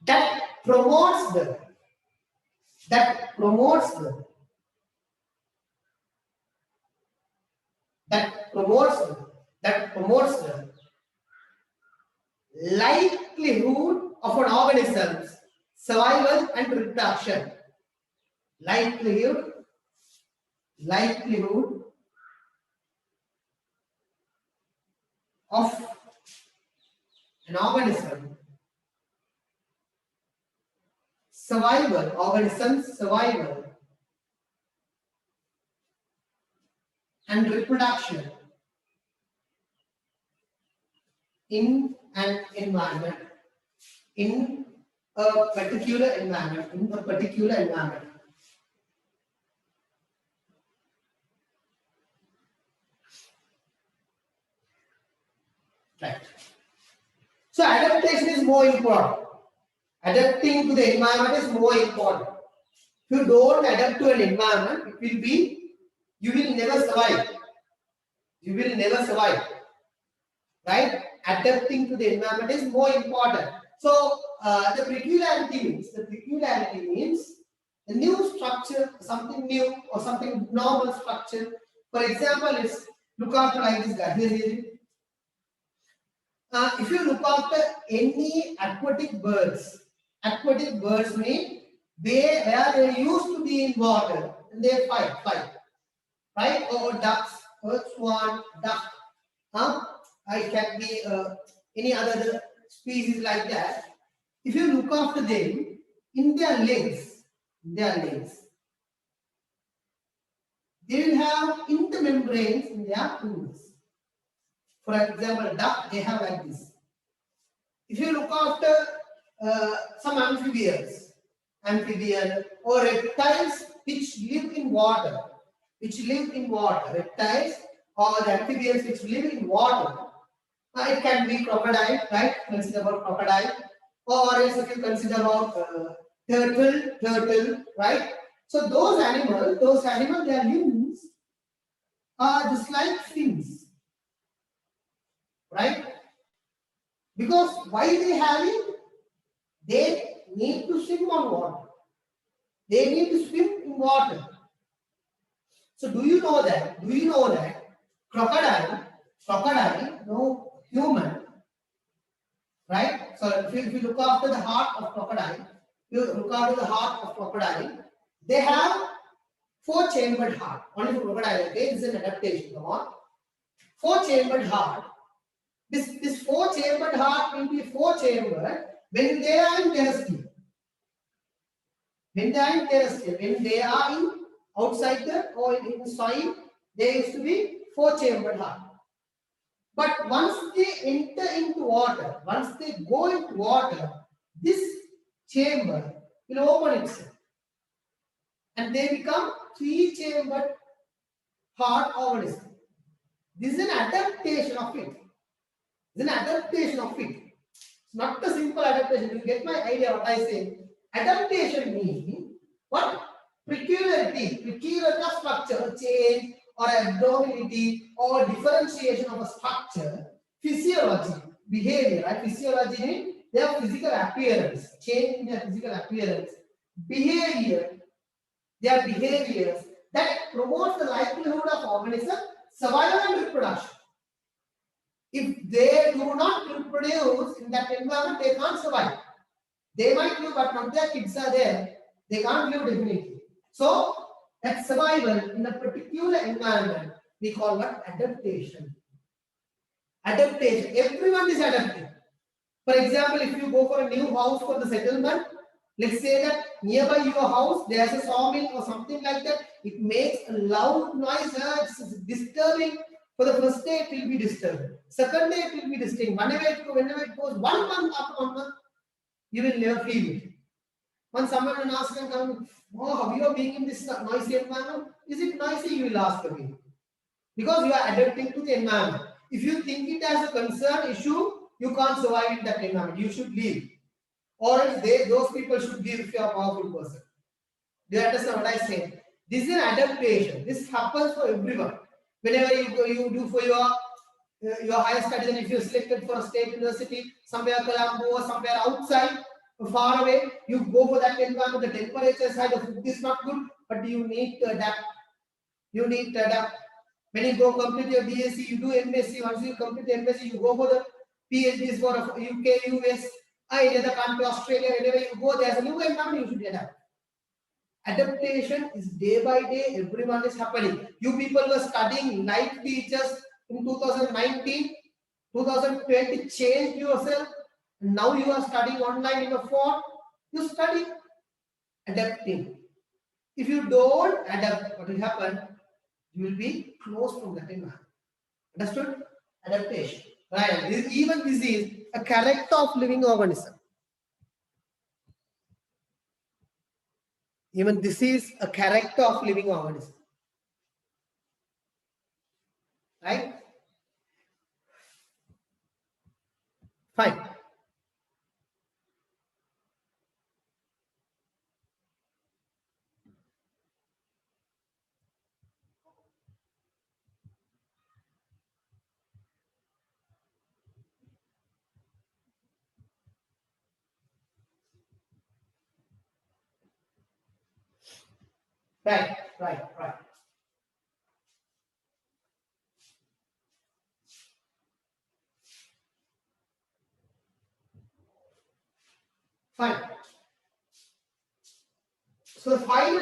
that promotes the that promotes the likelihood of an organism's survival and reproduction. Likelihood of an organism organism's survival and reproduction in an environment, in a particular environment. Right. So adaptation is more important. Adapting to the environment is more important. If you don't adapt to an environment, you will never survive. Right? Adapting to the environment is more important. So the peculiarity means the new structure, something new or something normal structure. For example, let's look after like this guy. Here. If you look after any aquatic birds mean where they used to be in water and they fight, right? Or ducks, swan, duck. It can be any other species like that. If you look after them in their legs, they will have intermembranes in their wings. For example, duck, they have like this. If you look after some amphibian or reptiles which live in water, reptiles or the amphibians which live in water, it can be crocodile, right? Consider about crocodile, or else if you consider about turtle, right? So those animals, their limbs are just like fins, right? Because why they have it? They need to swim on water. They need to swim in water. So do you know that crocodile, no human, right? So if you look after the heart of crocodile, they have 4-chambered heart. Only for crocodile, okay? This is an adaptation. Come on. 4-chambered heart. This 4-chambered heart will be 4-chambered when they are in terrestrial. When they are in outside or in soil, they used to be 4-chambered heart. But once they enter into water, once they go into water, this chamber will open itself. and they become three-chambered heart organism. This is an adaptation of it. It's an adaptation of it. It's not a simple adaptation. You get my idea what I say. Adaptation means what? Peculiarity of structure, change or abnormality or differentiation of a structure. Physiology, behavior, right? Physiology means their physical appearance, change in their physical appearance. Behavior, their behaviors that promotes the likelihood of organism survival and reproduction. If they do not reproduce in that environment, they can't survive. They might live, but not their kids are there. They can't live definitely. So that survival in a particular environment, we call what? Adaptation. Adaptation. Everyone is adapting. For example, if you go for a new house for the settlement, let's say that nearby your house there's a sawmill or something like that. It makes a loud noise. It's disturbing. For the first day, it will be disturbed. Second day, it will be disturbing. Whenever it goes, 1 month after 1 month, you will never feel it. When someone will ask them, oh, how you are being in this noisy environment? Is it noisy? You will ask again. Because you are adapting to the environment. If you think it as a concern issue, you can't survive in that environment. You should leave. Or else those people should leave if you are a powerful person. Do you understand what I say? This is an adaptation. This happens for everyone. Whenever you do for your higher studies, and if you're selected for a state university, somewhere Colombo or somewhere outside, far away, you go for that environment, the temperature side, the food is not good, but you need to adapt. You need to adapt. When you go complete your BSc, you do MSc. Once you complete MSc, you go for the PhDs for UK, US, any other country, Australia, wherever you go, there's a new environment, you should adapt. Adaptation is day by day, everyone is happening. You people were studying night teachers in 2019, 2020, changed yourself. Now you are studying online in a phone. You study, adapting. If you don't adapt, what will happen? You will be closed from that environment. Understood? Adaptation. Right. Even this is a character of living organism. Even this is a character of living organism. Right? Fine. Right. Fine. So the final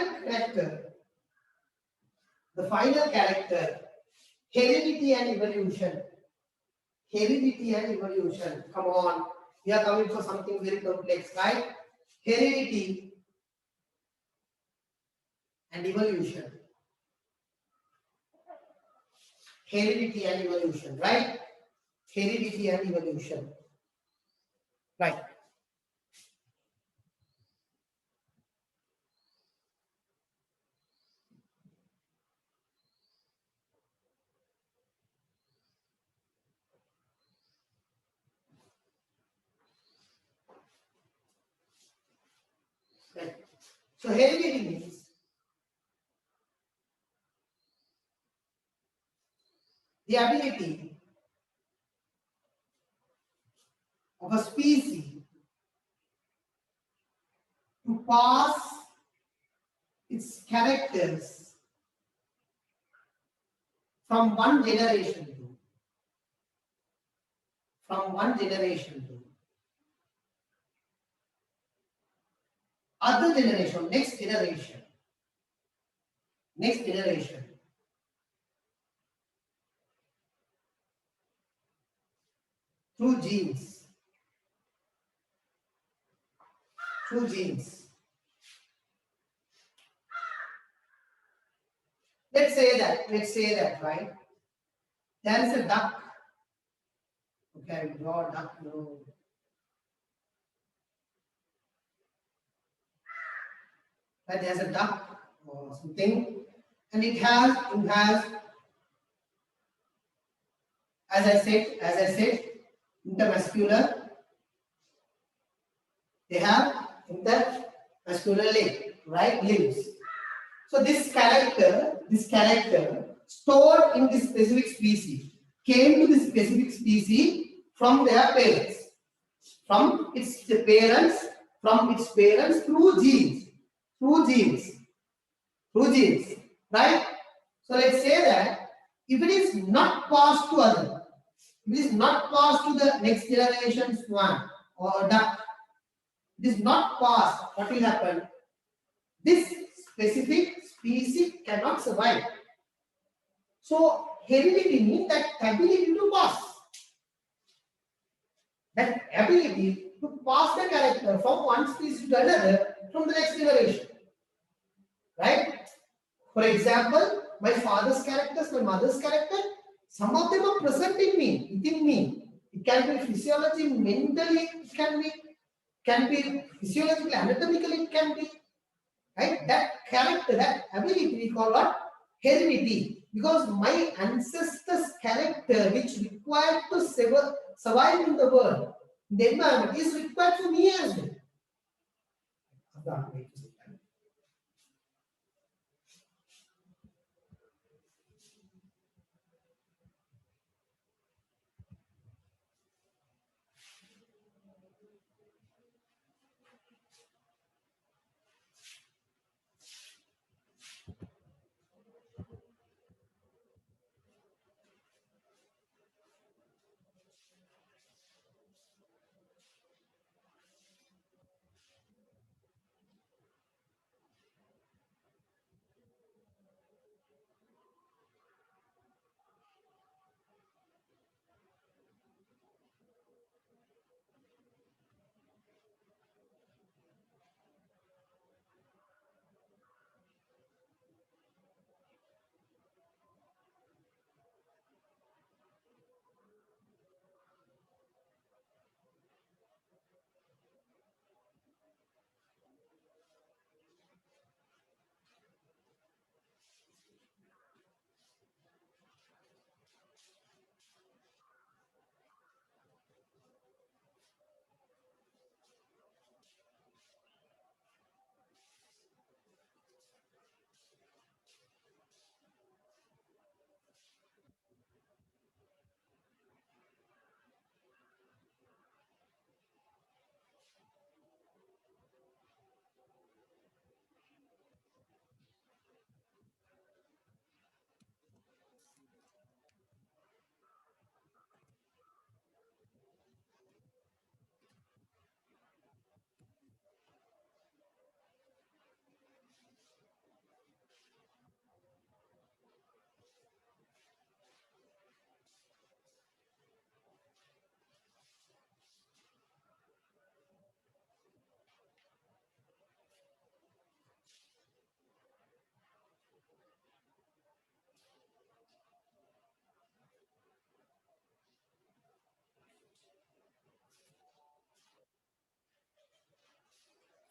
character, heredity and evolution. Heredity and evolution. Come on. We are coming for something very complex, right? Heredity and evolution. Heredity and evolution, right? Heredity and evolution. Right. Right. So heredity means the ability of a species to pass its characters from one generation to other generation, next generation through genes. Let's say that, right? There is a duck. Okay, I will draw a duck. No. Right, there's a duck. or something, and it has as I said, intermuscular. They have intermuscular leg, right limbs. So this character stored in this specific species came to this specific species from their parents, from its parents through genes, right? So let's say that if it is not passed to other, if it is not passed to the next generation swan or duck, it is not passed, what will happen? This specific species cannot survive. So heredity means that ability to pass. That ability to pass the character from one species to another from the next generation. Right? For example, my father's characters, my mother's character, some of them are present in me, within me. It can be physiology, mentally, it can be physiologically, anatomically, it can be. Right? That character, that ability, we call what? Heredity. Because my ancestors' character, which required to survive in the world, in the environment, is required for me as well.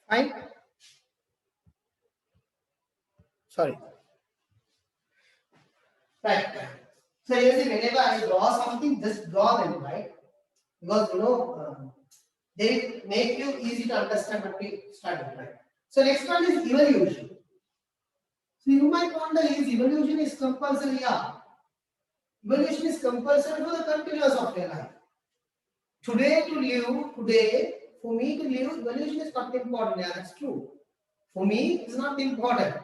Fine. Sorry. Right. So you see, whenever I draw something, just draw them, right? Because they make you easy to understand what we studied, right? So next one is evolution. So you might wonder, is evolution is compulsory? Yeah. Evolution is compulsory for the continuous of your life. Today, for me to live, evolution is not important. Yeah, that's true. For me, it's not important,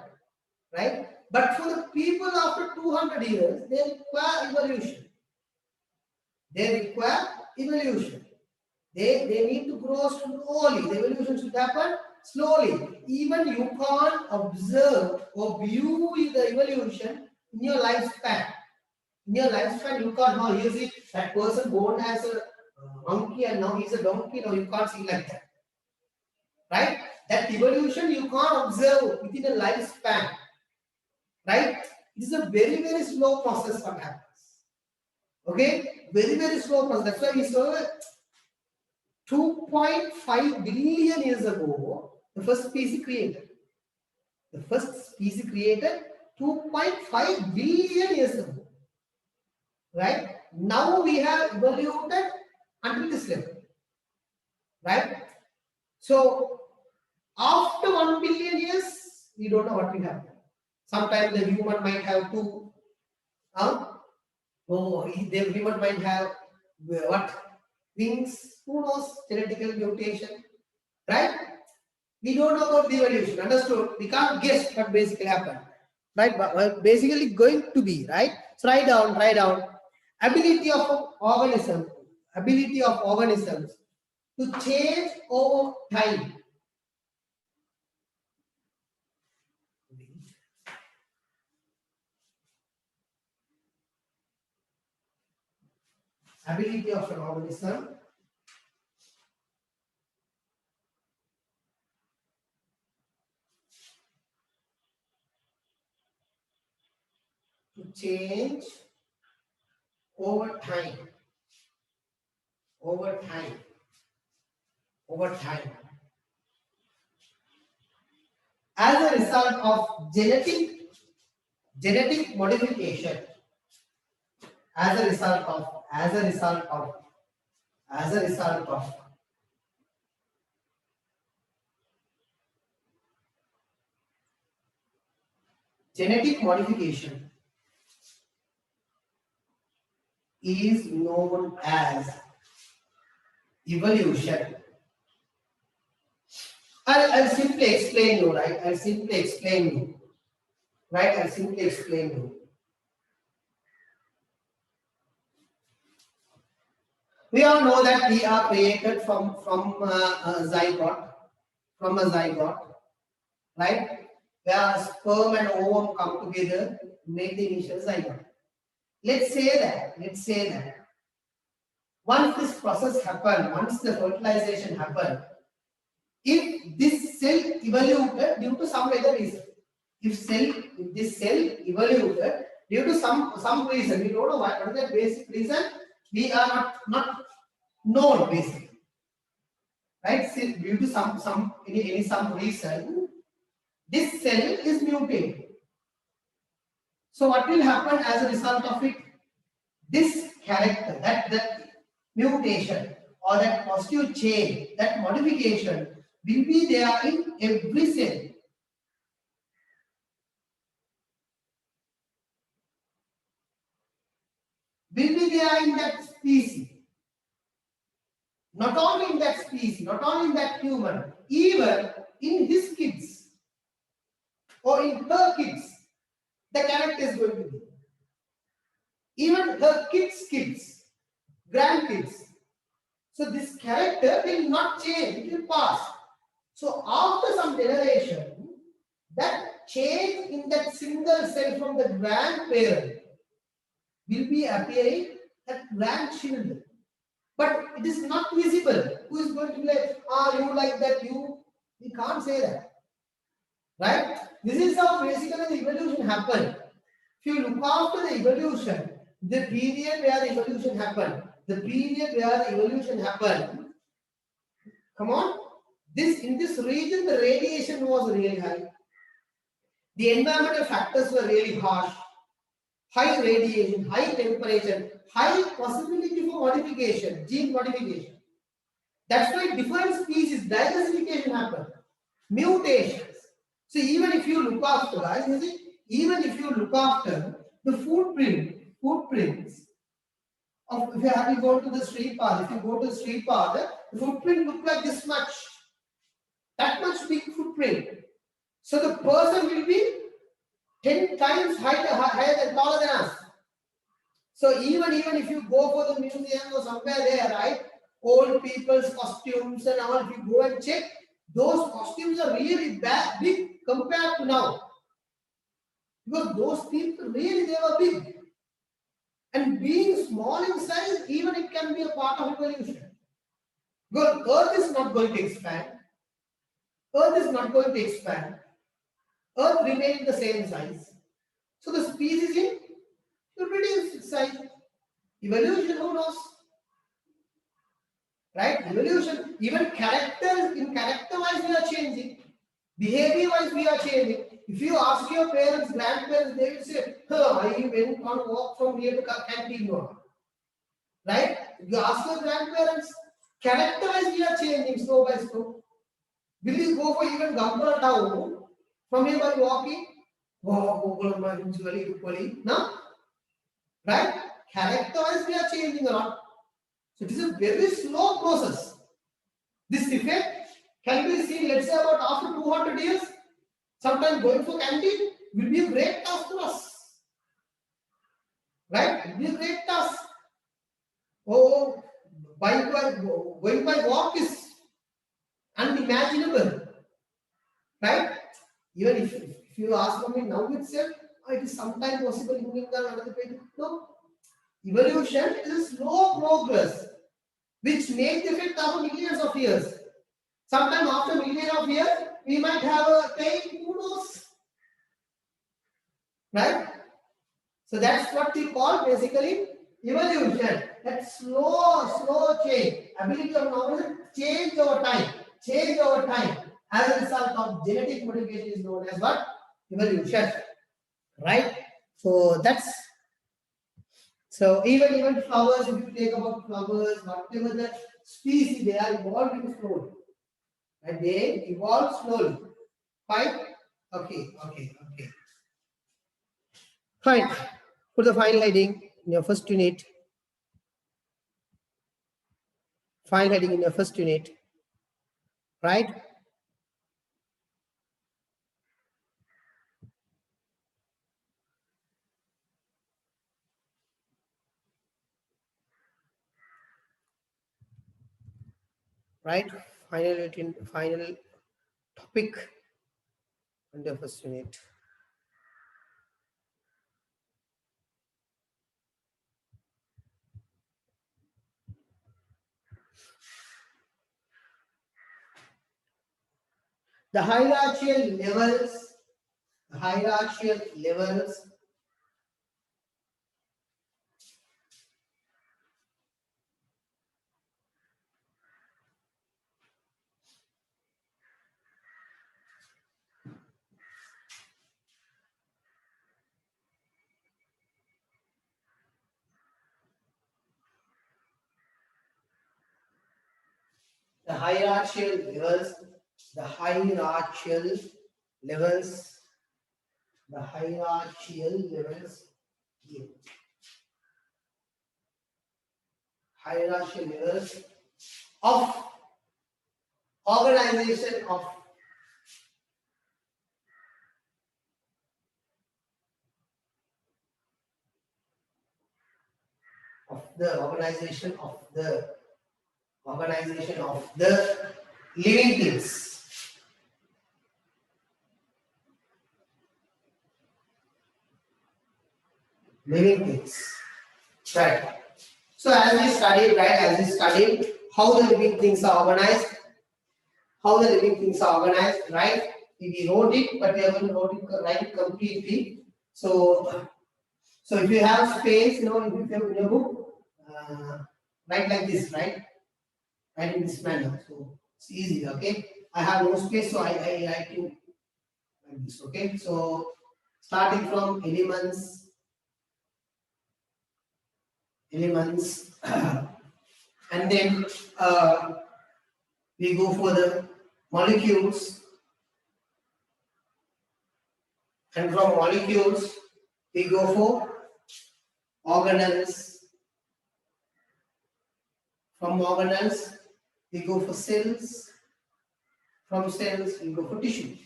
right? But for the people after 200 years, they require evolution. They need to grow slowly. The evolution should happen slowly. Even you can't observe or view the evolution in your lifespan. In your lifespan, you can't know. You see that person born as a monkey and now he's a donkey. No, you can't see like that. Right? That evolution you can't observe within a lifespan. Right? It is a very, very slow process what happens. Okay? Very, very slow process. That's why we saw 2.5 billion years ago, the first species created. The first species created 2.5 billion years ago. Right? Now we have evolved until this level. Right? So after 1 billion years, we don't know what will happen. Sometimes the human might have two. The human might have what? Wings. Who knows? Genetical mutation. Right? We don't know about the evolution. Understood? We can't guess what basically happened. Right? But basically going to be, right? So write down. Ability of organisms to change over time. Ability of an organism to change over time. Over time. As a result of genetic modification. As a result of genetic modification is known as evolution. I'll simply explain you, right? I'll simply explain you. We all know that we are created from a zygote, right? Where sperm and ovum come together, make the initial zygote. Let's say that once this process happens, once the fertilization happens, if this cell evolved due to some other reason, if this cell evolved due to some reason, we don't know what is the basic reason, we are not known basically, right? So due to some reason, this cell is mutated. So what will happen as a result of it? This character, that mutation or that positive change, that modification will be there in every cell. Will be there in that species. Not only in that species, not only in that human, even in his kids or in her kids, the character is going to be. Even her kids, grandkids. So this character will not change, it will pass. So after some generation, that change in that single cell from the grandparent will be appearing at grandchildren. But it is not visible. Who is going to be like, you like that, you? We can't say that. Right? This is how basically the evolution happened. If you look after the evolution, the period where the evolution happened, come on, in this region, the radiation was really high. The environmental factors were really harsh. High radiation, high temperature, high possibility for modification, gene modification. That's why different species, diversification happened. Mutations. So even if you look after, guys, you see, even if you look after the footprints of, if you go to the street path, the footprint look like this much. That much big footprint. So the person will be 10 times higher than taller than us. So even if you go for the museum or somewhere there, right, old people's costumes and all, if you go and check, those costumes are really big compared to now. Because those people really, they were big. And being small in size, even it can be a part of evolution. Because Earth is not going to expand. Earth remains the same size. So the species will reduce its size. Evolution, who knows? Right? Evolution, even character-wise we are changing. Behavior-wise we are changing. If you ask your parents, grandparents, they will say, huh, I went on walk from here to canteen. Right? If you ask your grandparents, character-wise we are changing slow by slow. Will you go for even Gampala town from here by walking? Wow, no? Right? Character-wise we are changing a lot. So it is a very slow process. This effect can be seen, let's say, about after 200 years. Sometimes going for canteen will be a great task to us. Right? It will be a great task. Oh, going by walk is unimaginable. Right? Even if you ask me now itself, it is sometime possible in another page. No. Evolution is a slow progress which makes the effect after millions of years. Sometime after millions of years, we might have a tail, who knows? Right? So that's what we call basically evolution. That slow change. Ability of knowledge change over time. Change over time. As a result of genetic modification is known as what? Evolution. Right? So that's so even flowers, if you take about flowers, whatever the species, they are evolving slowly. And they evolve slowly. Fine? Okay. Fine. Put the final heading in your first unit. Final heading in your first unit. Right? Right? Final topic under first unit. The hierarchical levels. The hierarchical levels the hierarchical levels, the hierarchical levels, the hierarchical levels here. Hierarchical levels of organization of the organization of the living things. Living things. Right. So as we studied, how the living things are organized, right? We wrote it, but we haven't write it completely. So if you have space, if you have in your book, write like this, right? Write in this manner. So it's easy, okay? I have no space, so I write you like this, okay? So starting from elements, and then we go for the molecules, and from molecules we go for organelles. From organelles we go for cells. From cells we go for tissue.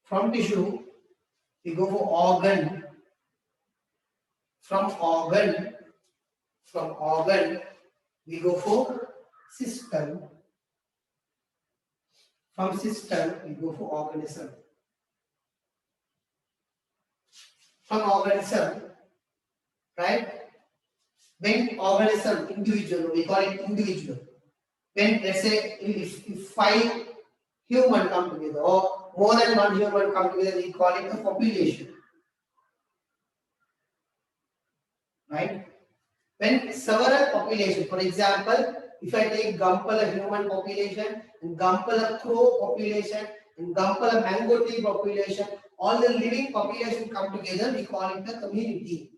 From tissue we go for organ. From organ we go for system. From system we go for organism. From organism, right? When organism individual, we call it individual. When let's say if 5 human come together or more than 1 human come together, we call it a population. Right? When several population, for example, if I take Gampala human population and Gampala crow population in Gampala mango tree population, all the living population come together, we call it a community.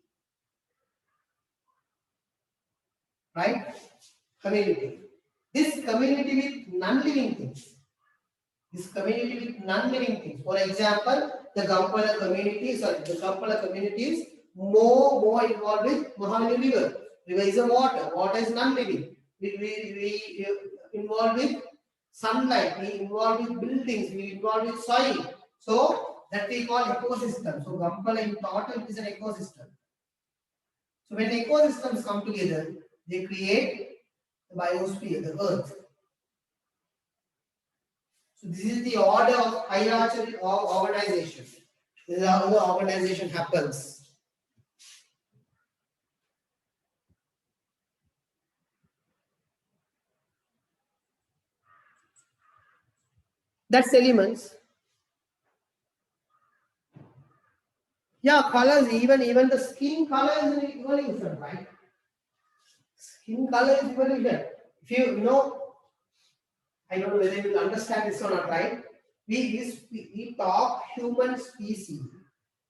Right? Community. This community with non-living things. This community with non-living things. For example, the Gampala community, the Gampala community is more involved with Mahanadi River. River is a water. Water is non-living. We involved with sunlight. We involved with buildings. We involved with soil. So that we call ecosystem. So Gampala in total is an ecosystem. So when ecosystems come together, they create the biosphere, the earth. So this is the order of hierarchy of organization. This is how the organization happens. That's elements. Yeah, colors, even the skin color is an evolution, right? Skin color is evolution. If you know, I don't know whether you will understand this or not, right? We talk human species.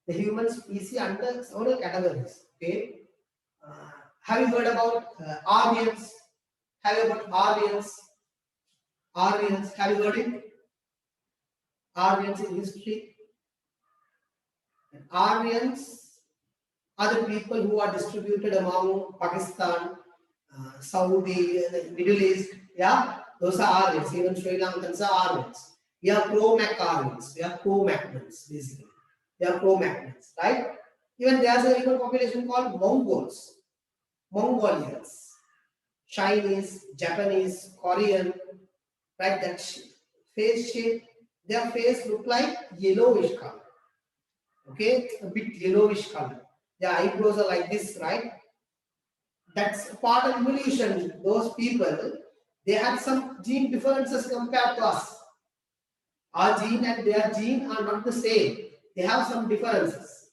The human species under several categories. Okay. Have you heard about Aryans? Have you heard about Aryans? Aryans, have you heard it? Aryans in history. Aryans are the people who are distributed among Pakistan, Saudi, Middle East. Yeah, those are Aryans. Even Sri Lankans are Aryans. We are Cro-Mac Aryans. We are Cro-Magnons, basically. They are Cro-Magnons, right? Even there's a human population called Mongols, Mongolians, Chinese, Japanese, Korean, right? That face shape, their face look like yellowish color. Okay, a bit yellowish color. Their eyebrows are like this, right? That's part of evolution. Those people, they had some gene differences compared to us. Our gene and their gene are not the same. They have some differences.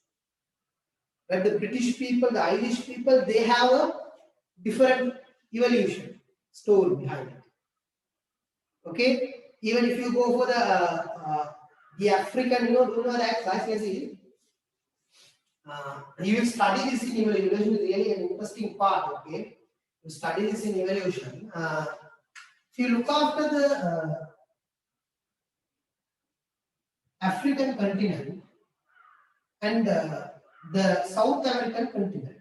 But the British people, the Irish people, they have a different evolution story behind it. Okay, even if you go for the African, do you know that guys? You will study this in evolution. Is really an interesting part. Okay, you study this in evolution. If you look after the African continent and the South American continent,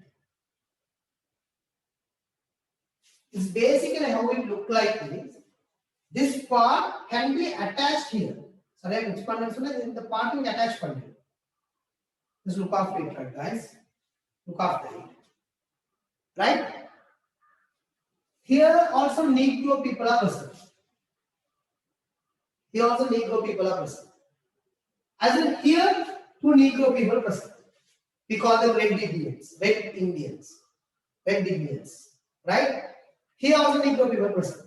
it's basically how it look like is. This part can be attached here. So like which part is the part will attach for you. Just look after it, right, guys? Look after it. Right? Here also Negro people are present. Here also Negro people are present. As in here, two Negro people present. We call them red Indians, red Indians, red Indians. Right? Here also Negro people present.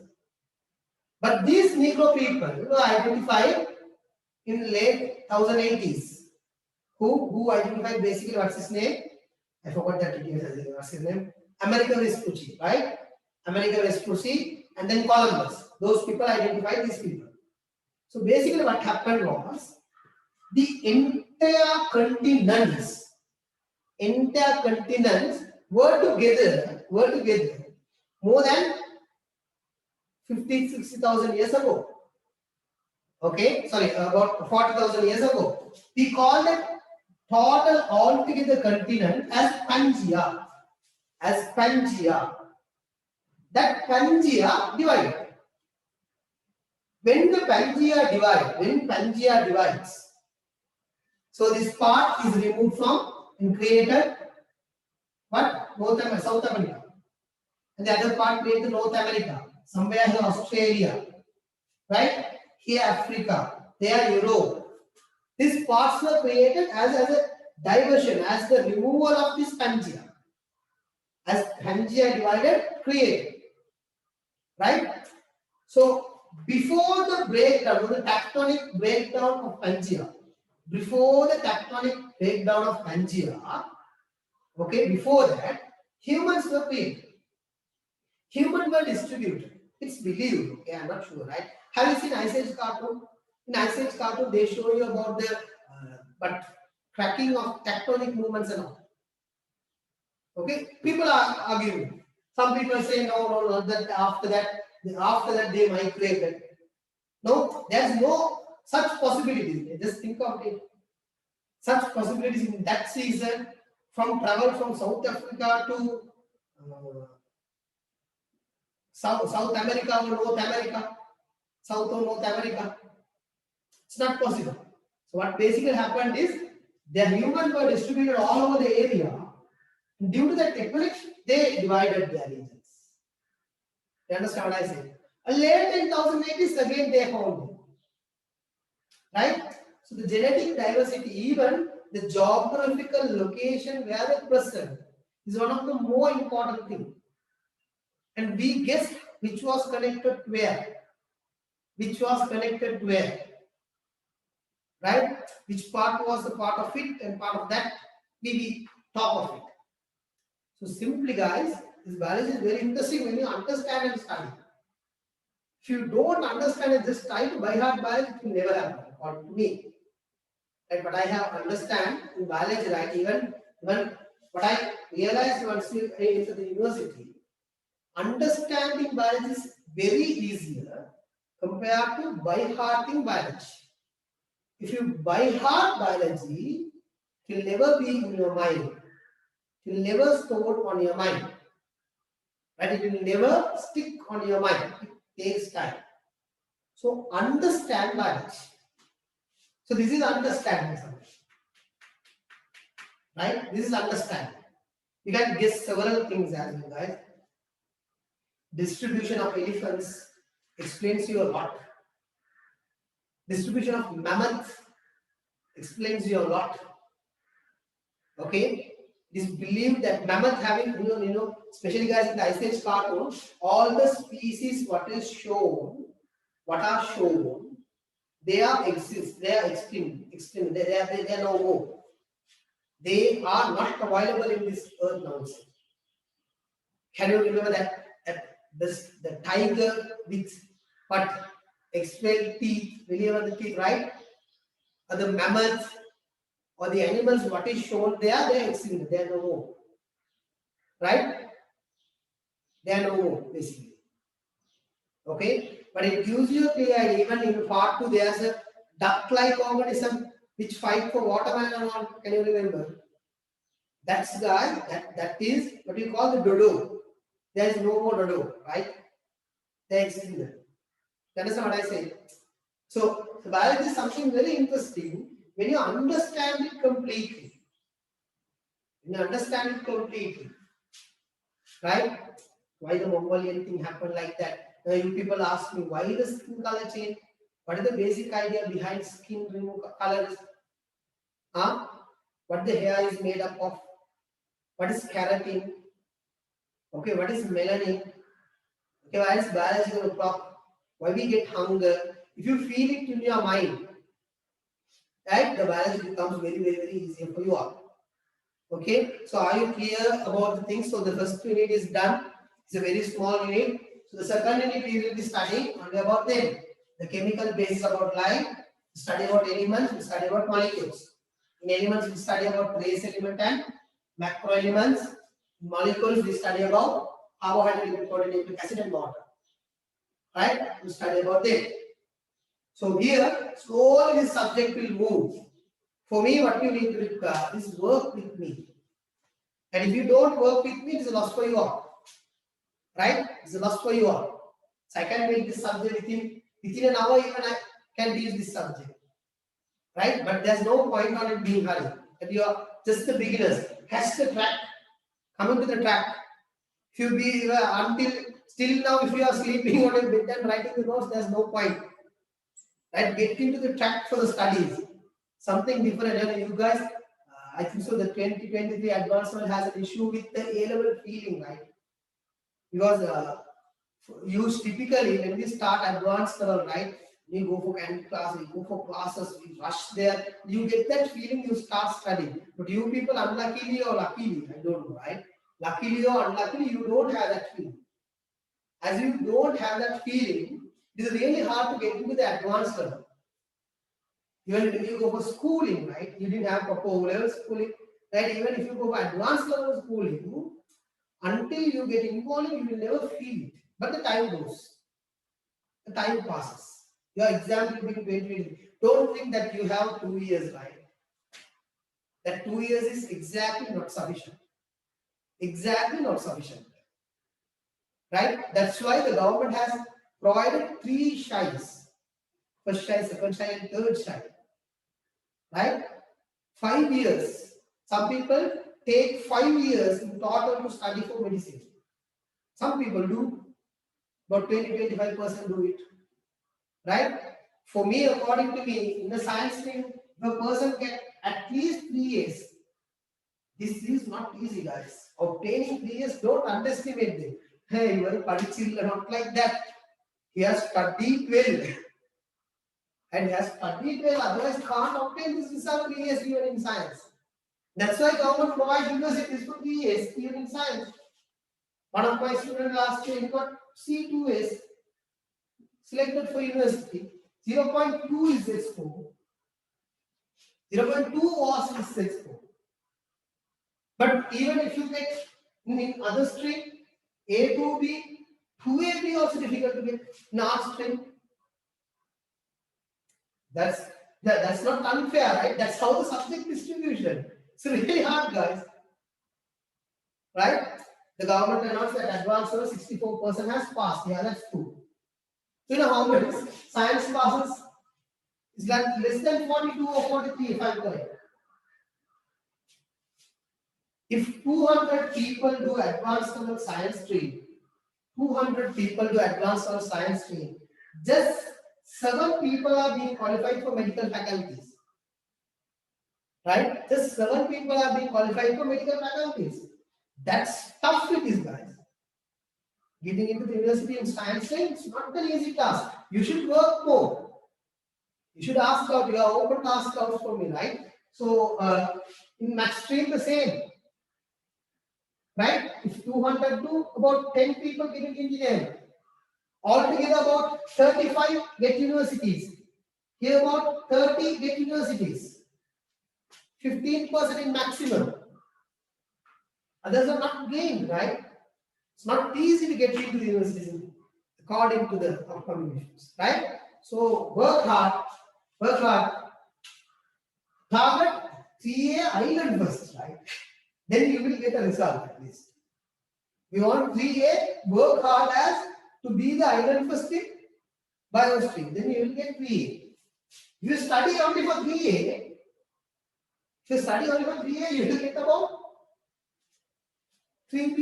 But these Negro people were identified in late 1080s. Who identified basically what's his name? I forgot that detail. What's his name? Amerigo Vespucci, right? Amerigo Vespucci and then Columbus. Those people identified these people. So basically what happened was the entire continents were together more than 50,000-60,000 years ago. Okay, sorry, about 40,000 years ago. We call that total altogether continent as Pangaea. That Pangaea divided. When Pangaea divides, so this part is removed from and created what? South America. And the other part created North America. Somewhere here Australia. Right? Here Africa. There Europe. These parts were created as a diversion, as the removal of this Pangaea. As Pangaea divided, created. Right? So before the breakdown, the tectonic breakdown of Pangaea, okay, before that, humans were created. Humans were distributed. It's believed. Okay, I'm not sure, right? Have you seen Ice Age cartoon? In Ice Age cartoon, they show you about the but tracking of tectonic movements and all. Okay, people are arguing. Some people say no, that after that they migrated. No, there's no such possibilities. Just think of it. Such possibilities in that season from travel from South Africa to South America or North America, South or North America. It's not possible. So what basically happened is the humans were distributed all over the area. Due to that technique, they divided their regions. You understand what I say? Later in 1080s, again they found it. Right? So the genetic diversity, even the geographical location where they present, is one of the more important things. And we guessed which was connected to where. Which was connected to where. Right? Which part was the part of it and part of that, maybe top of it. So simply guys, this biology is very interesting when you understand and study. If you don't understand and just try to by heart biology, it will never happen, according to me. Right? But I have understand in biology, right? Even what I realized once we enter the university, understanding biology is very easier compared to by hearting biology. If you by heart biology, it will never be in your mind. It will never store on your mind. Right? It will never stick on your mind. It takes time. So understand biology. So this is understanding something. Right? This is understanding. You can guess several things as well, guys. Distribution of elephants explains you a lot. Distribution of mammoths explains you a lot. Okay? It is believed that mammoth having, especially guys in the Ice Age cartoon, all the species what are shown, they are extinct, they are no more. They are not available in this earth now. Can you remember that the tiger with what expelled teeth, remember the teeth, right? Or the mammoth or the animals what is shown there, they are extinct, they are no more. Right? They are no more, basically. Okay? But it gives you a clear idea. Even in part 2, there's a duck-like organism which fight for watermelon. Can you remember? That's the guy, that is what we call the dodo. There is no more dodo, right? They exist. You understand what I say? So the biology is something very interesting when you understand it completely. Right? Why the Mongolian thing happened like that? Now you people ask me, why the skin color change? What is the basic idea behind skin colors? What the hair is made up of? What is keratin? Okay, what is melanin? Okay, why is biology going to talk? Why we get hunger? If you feel it in your mind, right, the biology becomes very, very, very easy for you all. Okay, so are you clear about the things? So the first unit is done. It's a very small unit. So the second unit we will be studying only about them. The chemical basis about life, study about elements, we study about molecules. In elements, we study about trace element and macro elements. In molecules, we study about carbohydrate, protein, nucleic acid, and water. Right? We study about them. So here, slowly this subject will move. For me, what you need to require is work with me. And if you don't work with me, it is a loss for you all. Right? It's a loss for you all. So I can make this subject within an hour, even I can teach this subject. Right? But there's no point on it being hurried. If you are just the beginners, catch the track, come into the track. If you be until still now, if you are sleeping on a bed and writing the notes, there's no point. Right? Get into the track for the studies. Something different. And you guys, I think so. The 2023 advancement has an issue with the A-level feeling, right? Because you typically when we start advanced level, right? We go for candy class, we go for classes, we rush there. You get that feeling, you start studying. But you people, unluckily or luckily, I don't know, right? Luckily or unluckily, you don't have that feeling. As you don't have that feeling, it is really hard to get into the advanced level. Even if you go for schooling, right? You didn't have proper O-level schooling, right? Even if you go for advanced level schooling, until you get involved, you will never feel it. But the time goes, the time passes. Your exam will be 2020. Don't think that you have 2 years, right? That 2 years is exactly not sufficient. Exactly not sufficient. Right? That's why the government has provided 3 shies. First shy, second shy, and third shy. Right? 5 years. Some people take 5 years in total to study for medicine. Some people do, but 20-25% do it. Right? For me, according to me, in the science stream, if a person get at least 3 years, this is not easy, guys. Obtaining 3 years, don't underestimate them. Hey, you are padichilla, not like that. He has studied well. And he has studied well, otherwise can't obtain this result 3 years even in science. That's why government provides universities for 3 years even in science. One of my students last year got C2S selected for university. 0.2 is their score. 0.2 was his score. But even if you get in other stream, A to B, 2A also difficult to get in our stream. That's not unfair, right? That's how the subject distribution. It's really hard, guys. Right? The government announced that advanced level 64% has passed. Yeah, that's true. So you know how many science passes? It's like less than 42 or 43 if I'm correct. If 200 people do advanced level science stream, 200 people do advanced level science stream, just 7 people are being qualified for medical faculties. Right? Just 7 people are being qualified for medical faculties. That's tough it is, guys. Getting into the university in science stream is not an easy task. You should work more. You should ask out. You are open to ask out for me, right? So in math stream the same. Right? If 200 do, about 10 people get into engineering. Altogether about 35 get universities. Here about 30 get universities. 15% in maximum. Others are not gained, right? It's not easy to get into the universities according to the upcoming issues, right? So work hard, target 3A island first, right? Then you will get a result at least. We want 3A, work hard as to be the island first in biostream, then you will get 3A. If you study only for 3A, you will get about 3B,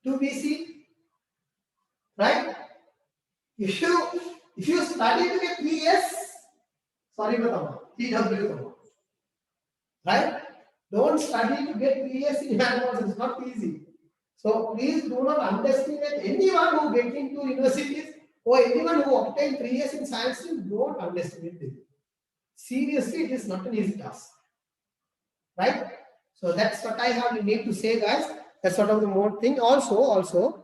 2BC, right? If you study to get 3S, sorry, TW, right? Don't study to get 3S in advance, it's not easy. So please do not underestimate anyone who gets into universities or anyone who obtains 3 years in science, don't underestimate them. Seriously, it is not an easy task. Right? So that's what I have need to say, guys. That's sort of the more thing. Also,